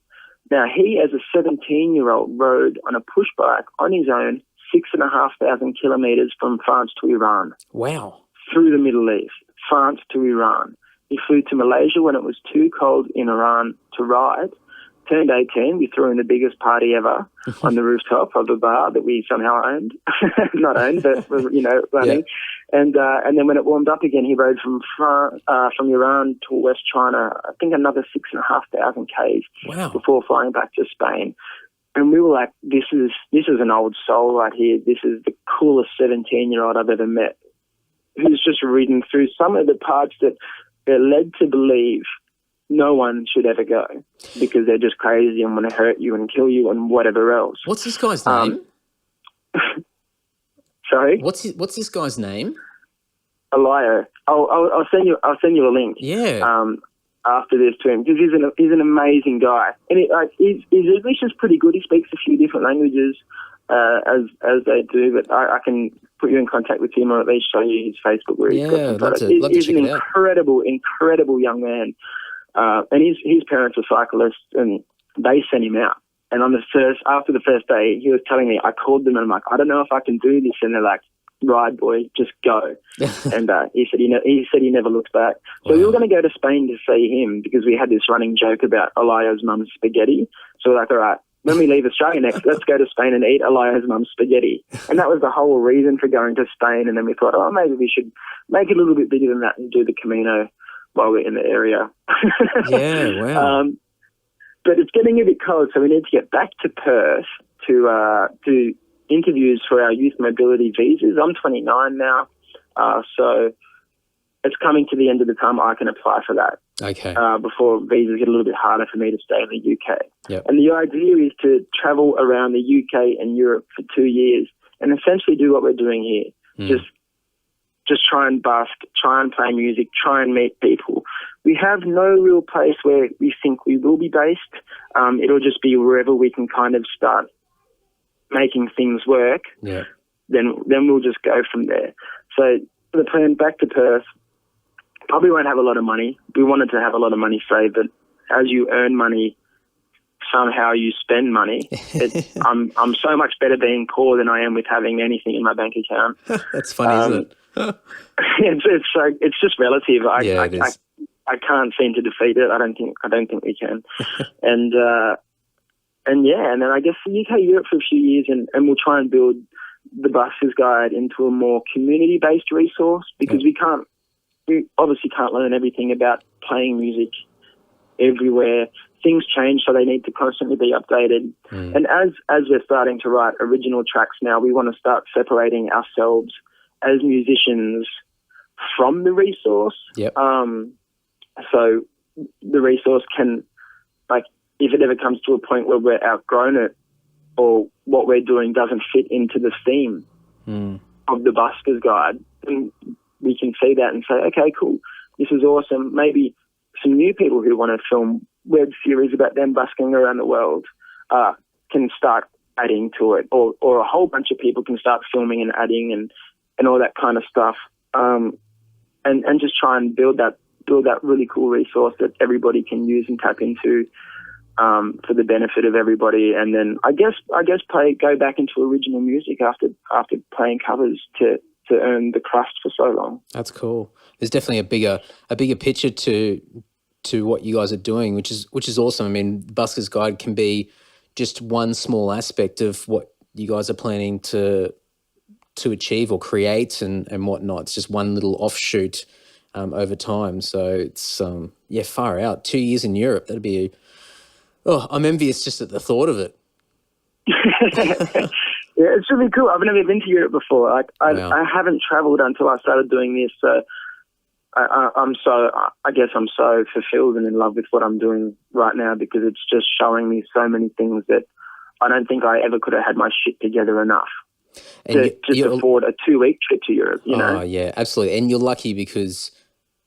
Speaker 2: Now, he, as a 17-year-old, rode on a push bike on his own 6,500 kilometres from France to Iran.
Speaker 1: Wow.
Speaker 2: Through the Middle East, France to Iran. He flew to Malaysia when it was too cold in Iran to ride. Turned 18, we threw in the biggest party ever on the rooftop of a bar that we somehow owned. Not owned, but, you know, running. Yeah. And then when it warmed up again, he rode from Iran to West China, I think another 6,500 Ks.
Speaker 1: Wow. Before
Speaker 2: flying back to Spain. And we were like, this is an old soul right here. This is the coolest 17-year-old I've ever met, who's just reading through some of the parts that they're led to believe no one should ever go because they're just crazy and want to hurt you and kill you and whatever else.
Speaker 1: What's this guy's name?
Speaker 2: Sorry?
Speaker 1: What's this guy's name?
Speaker 2: Alayo. I'll send you a link.
Speaker 1: Yeah.
Speaker 2: After this to him, because he's an amazing guy, and his English is pretty good. He speaks a few different languages as they do, but I can put you in contact with him, or at least show you his Facebook where he's got some photos. He's an incredible young man. And his parents are cyclists, and they sent him out. And after the first day, he was telling me, I called them and I'm like, I don't know if I can do this. And they're like, ride, boy, just go. And he said he never looks back. So we were going to go to Spain to see him because we had this running joke about Alayo's mum's spaghetti. So we're like, all right, when we leave Australia next, let's go to Spain and eat Alayo's mum's spaghetti. And that was the whole reason for going to Spain. And then we thought, maybe we should make it a little bit bigger than that and do the Camino while we're in the area.
Speaker 1: Yeah, wow.
Speaker 2: But it's getting a bit cold, so we need to get back to Perth to do interviews for our youth mobility visas. I'm 29 now, so it's coming to the end of the time I can apply for that.
Speaker 1: Okay.
Speaker 2: Before visas get a little bit harder for me to stay in the UK.
Speaker 1: Yep.
Speaker 2: And the idea is to travel around the UK and Europe for 2 years and essentially do what we're doing here. Just try and busk, try and play music, try and meet people. We have no real place where we think we will be based. It'll just be wherever we can kind of start making things work.
Speaker 1: Yeah.
Speaker 2: Then we'll just go from there. So the plan back to Perth, probably won't have a lot of money. We wanted to have a lot of money saved, but as you earn money, somehow you spend money. I'm so much better being poor than I am with having anything in my bank account.
Speaker 1: That's funny, isn't it?
Speaker 2: It's just relative.
Speaker 1: It is.
Speaker 2: I can't seem to defeat it. I don't think we can. and then I guess the UK, Europe for a few years, and we'll try and build the Buskers Guide into a more community-based resource because we obviously can't learn everything about playing music everywhere. Things change, so they need to constantly be updated. And as we're starting to write original tracks now, we want to start separating ourselves as musicians from the resource.
Speaker 1: Yep.
Speaker 2: So the resource can, like, if it ever comes to a point where we're outgrown it or what we're doing doesn't fit into the theme of the Buskers Guide, then we can see that and say, okay, cool, this is awesome. Maybe some new people who want to film web series about them busking around the world can start adding to it, or a whole bunch of people can start filming and adding and all that kind of stuff, and just try and build that really cool resource that everybody can use and tap into for the benefit of everybody, and then I guess go back into original music after playing covers to earn the crust for so long.
Speaker 1: That's cool. There's definitely a bigger picture to what you guys are doing, which is awesome. I mean, Buskers Guide can be just one small aspect of what you guys are planning to achieve or create and whatnot. It's just one little offshoot over time. So it's far out. 2 years in Europe. That'd be I'm envious just at the thought of it.
Speaker 2: Yeah, it's really cool. I've never been to Europe before. I haven't travelled until I started doing this. So I'm so fulfilled and in love with what I'm doing right now, because it's just showing me so many things that I don't think I ever could have had my shit together enough to afford a 2-week trip to Europe. You know?
Speaker 1: Oh yeah, absolutely. And you're lucky because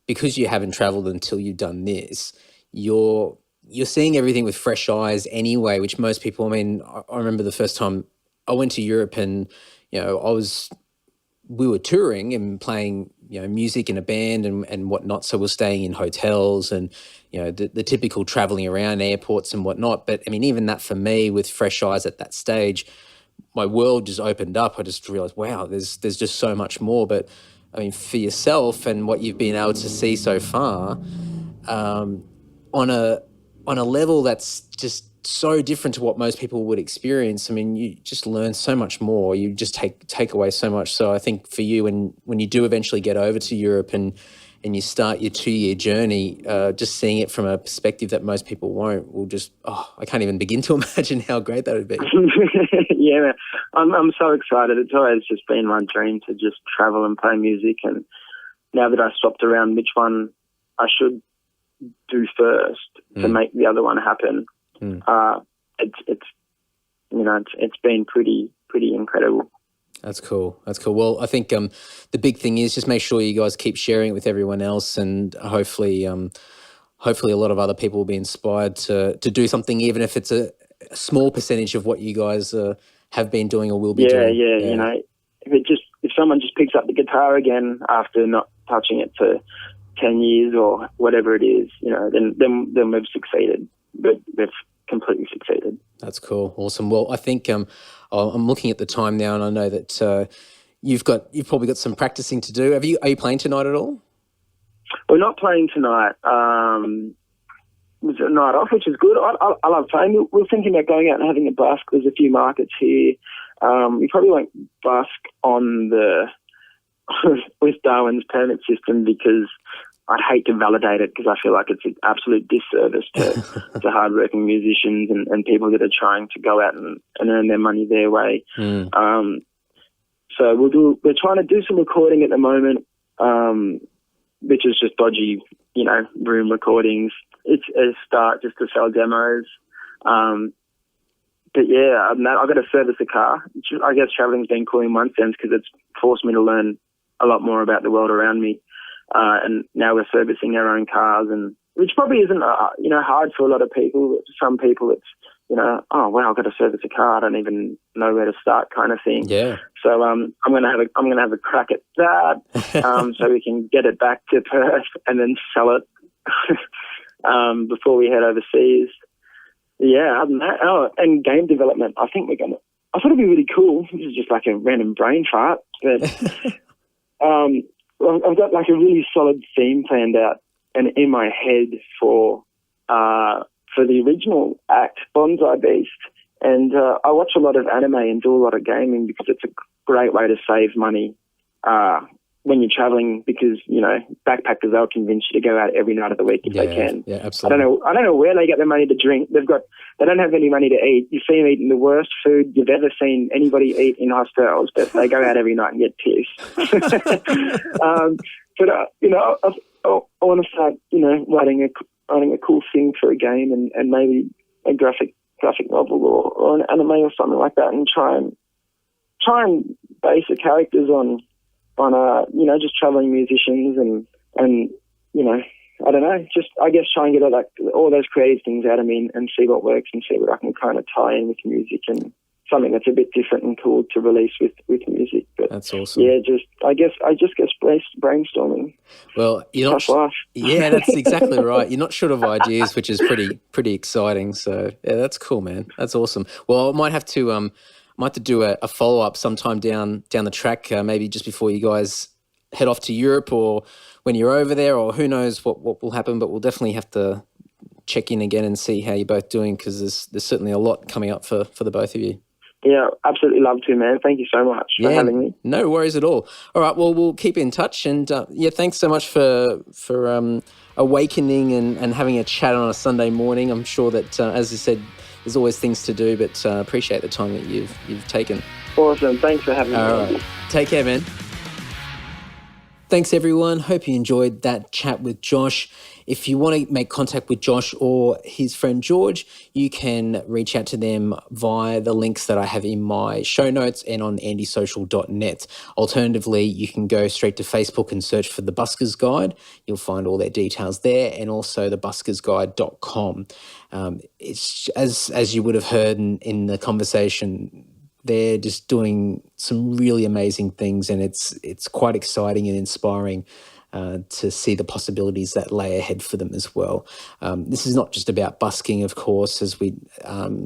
Speaker 1: you haven't travelled until you've done this. You're seeing everything with fresh eyes anyway, which most people, I mean, I remember the first time I went to Europe and, we were touring and playing, music in a band and whatnot. So we're staying in hotels and, the typical traveling around airports and whatnot. But I mean, even that for me with fresh eyes at that stage, my world just opened up. I just realized, wow, there's just so much more. But I mean, for yourself and what you've been able to see so far, on a level that's just so different to what most people would experience. I mean, you just learn so much more. You just take away so much. So I think for you, when you do eventually get over to Europe and you start your 2-year journey, just seeing it from a perspective that most people won't, will just, I can't even begin to imagine how great that would be.
Speaker 2: Yeah, man. I'm so excited. It's always just been my dream to just travel and play music. And now that I stopped around which one I should do first to make the other one happen, it's been pretty incredible.
Speaker 1: That's cool. Well, I think the big thing is just make sure you guys keep sharing it with everyone else, and hopefully a lot of other people will be inspired to do something, even if it's a small percentage of what you guys have been doing or will be doing.
Speaker 2: Yeah. If someone just picks up the guitar again after not touching it for 10 years or whatever it is, then we've succeeded. We've completely succeeded.
Speaker 1: That's cool. Awesome. Well, I think I'm looking at the time now, and I know that you've probably got some practicing to do. Are you playing tonight at all?
Speaker 2: We're not playing tonight. It's a night off, which is good. I love playing. We're thinking about going out and having a busk. There's a few markets here. We probably won't busk on with Darwin's permit system, because I'd hate to validate it, because I feel like it's an absolute disservice to hardworking musicians and people that are trying to go out and earn their money their way. So we're trying to do some recording at the moment, which is just dodgy, room recordings. It's a start just to sell demos. But yeah, I've got to service a car. I guess traveling's been cool in one sense, because it's forced me to learn a lot more about the world around me. And now we're servicing our own cars, and which probably isn't, hard for a lot of people. Some people it's, oh wow, I've got to service a car. I don't even know where to start, kind of thing.
Speaker 1: Yeah.
Speaker 2: So I'm gonna have a crack at that, so we can get it back to Perth and then sell it before we head overseas. Yeah. Other than that, and game development. I thought it'd be really cool. This is just like a random brain fart, but I've got like a really solid theme planned out and in my head for the original act, Bonsai Beast. And I watch a lot of anime and do a lot of gaming, because it's a great way to save money when you're traveling, because, backpackers, they'll convince you to go out every night of the week if they can.
Speaker 1: Yeah, absolutely.
Speaker 2: I don't know where they get the money to drink. They don't have any money to eat. You see them eating the worst food you've ever seen anybody eat in hostels, but they go out every night and get pissed. But I want to start, writing a cool thing for a game and maybe a graphic novel or an anime or something like that, and try and base the characters on just traveling musicians and I don't know, just I guess try and get all those creative things out of me and see what works and see what I can kind of tie in with music and something that's a bit different and cool to release with music. But
Speaker 1: that's awesome.
Speaker 2: Yeah, I guess brainstorming.
Speaker 1: Well, you're
Speaker 2: Tough life.
Speaker 1: Yeah, that's exactly right. You're not short of ideas, which is pretty exciting. So yeah, that's cool, man. That's awesome. Well, I might have to do a follow up sometime down the track, maybe just before you guys head off to Europe, or when you're over there, or who knows what will happen. But we'll definitely have to check in again and see how you're both doing, because there's certainly a lot coming up for the both of you.
Speaker 2: Yeah, absolutely love to, man. Thank you so much for having me.
Speaker 1: No worries at all. All right, well, we'll keep in touch, and thanks so much for awakening and having a chat on a Sunday morning. I'm sure that, as you said, there's always things to do, but appreciate the time that you've taken.
Speaker 2: Awesome. Thanks for having me.
Speaker 1: All right. Take care, man. Thanks, everyone. Hope you enjoyed that chat with Josh. If you want to make contact with Josh or his friend George, you can reach out to them via the links that I have in my show notes and on andysocial.net. Alternatively, you can go straight to Facebook and search for the Buskers Guide. You'll find all their details there, and also thebuskersguide.com. It's as you would have heard in the conversation, they're just doing some really amazing things, and it's quite exciting and inspiring to see the possibilities that lay ahead for them as well. This is not just about busking, of course, as we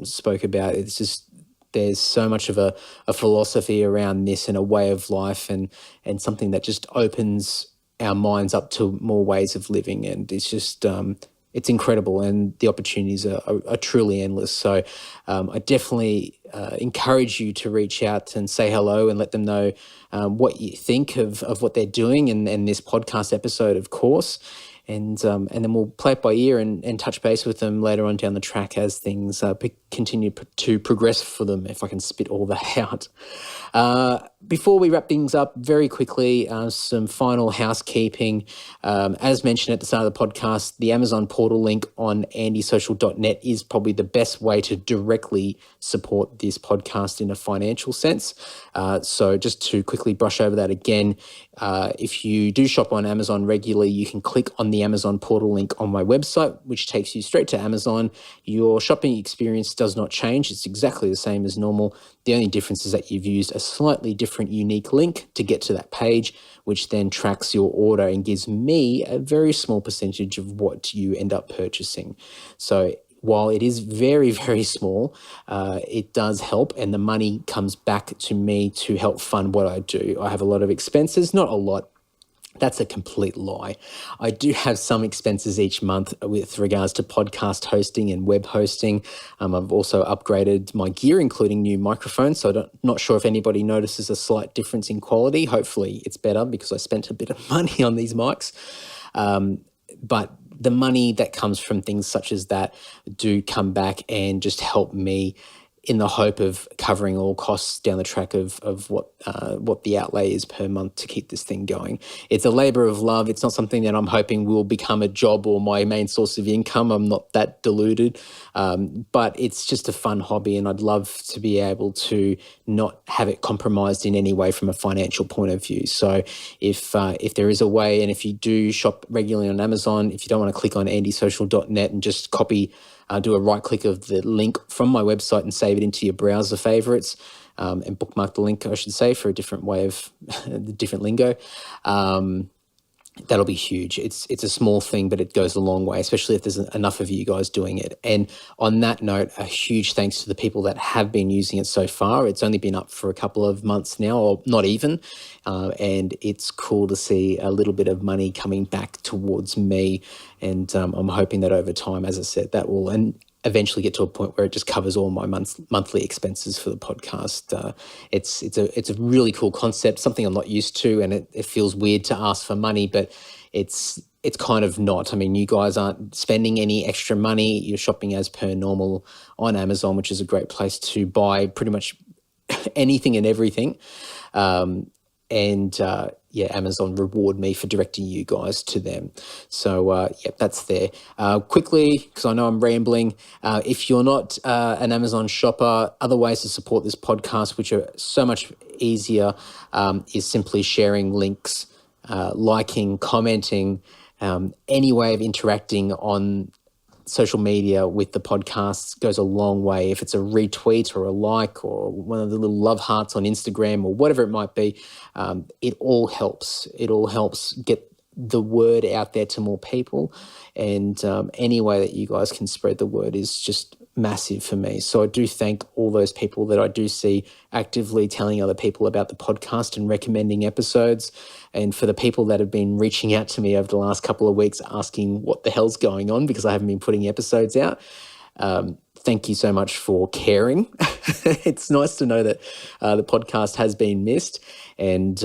Speaker 1: spoke about. It's just there's so much of a philosophy around this, and a way of life, and something that just opens our minds up to more ways of living. And it's just it's incredible, and the opportunities are truly endless. So I definitely encourage you to reach out and say hello and let them know what you think of what they're doing, and this podcast episode, of course. And then we'll play it by ear and touch base with them later on down the track as things continue to progress for them, if I can spit all that out. Before we wrap things up, very quickly, some final housekeeping. As mentioned at the start of the podcast, the Amazon portal link on andysocial.net is probably the best way to directly support this podcast in a financial sense. So just to quickly brush over that again, if you do shop on Amazon regularly, you can click on the Amazon portal link on my website, which takes you straight to Amazon. Your shopping experience does not change. It's exactly the same as normal. The only difference is that you've used a slightly different unique link to get to that page, which then tracks your order and gives me a very small percentage of what you end up purchasing. So while it is very, very small, it does help, and the money comes back to me to help fund what I do. I have a lot of expenses, not a lot. That's a complete lie. I do have some expenses each month with regards to podcast hosting and web hosting. I've also upgraded my gear, including new microphones. So I'm not sure if anybody notices a slight difference in quality. Hopefully it's better, because I spent a bit of money on these mics. But the money that comes from things such as that do come back and just help me, in the hope of covering all costs down the track of what the outlay is per month to keep this thing going. It's a labour of love. It's not something that I'm hoping will become a job or my main source of income. I'm not that deluded, but it's just a fun hobby, and I'd love to be able to not have it compromised in any way from a financial point of view. So if there is a way, and if you do shop regularly on Amazon, if you don't want to click on andysocial.net and just do a right click of the link from my website and save it into your browser favorites, and bookmark the link, I should say, for a different way of the different lingo. That'll be huge. It's a small thing, but it goes a long way, especially if there's enough of you guys doing it. And on that note, a huge thanks to the people that have been using it so far. It's only been up for a couple of months now, or not even, and it's cool to see a little bit of money coming back towards me. And I'm hoping that over time, as I said, that will eventually get to a point where it just covers all my monthly expenses for the podcast. It's a really cool concept, something I'm not used to, and it feels weird to ask for money, but it's kind of not. I mean, you guys aren't spending any extra money. You're shopping as per normal on Amazon, which is a great place to buy pretty much anything and everything. Amazon reward me for directing you guys to them. So, that's there. Quickly, because I know I'm rambling, if you're not an Amazon shopper, other ways to support this podcast, which are so much easier, is simply sharing links, liking, commenting, any way of interacting on social media with the podcast goes a long way. If it's a retweet or a like or one of the little love hearts on Instagram or whatever it might be, it all helps. It all helps get the word out there to more people. And any way that you guys can spread the word is just massive for me. So I do thank all those people that I do see actively telling other people about the podcast and recommending episodes. And for the people that have been reaching out to me over the last couple of weeks asking what the hell's going on because I haven't been putting episodes out, thank you so much for caring. It's nice to know that the podcast has been missed, and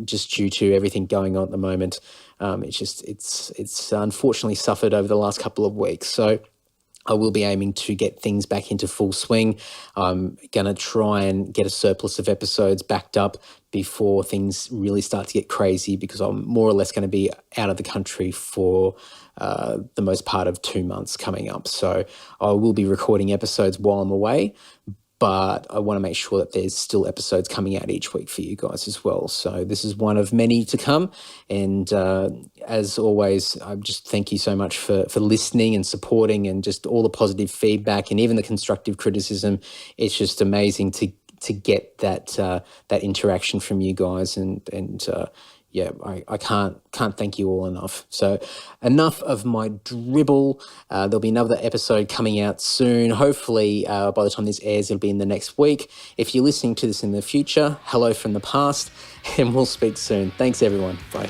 Speaker 1: just due to everything going on at the moment, it's unfortunately suffered over the last couple of weeks. So I will be aiming to get things back into full swing. I'm going to try and get a surplus of episodes backed up before things really start to get crazy, because I'm more or less going to be out of the country for the most part of 2 months coming up. So I will be recording episodes while I'm away, but I want to make sure that there's still episodes coming out each week for you guys as well. So this is one of many to come. And as always, I just thank you so much for listening and supporting, and just all the positive feedback and even the constructive criticism. It's just amazing to get that interaction from you guys. I can't thank you all enough. So enough of my dribble. There'll be another episode coming out soon. Hopefully by the time this airs, it'll be in the next week. If you're listening to this in the future, hello from the past, and we'll speak soon. Thanks, everyone. Bye.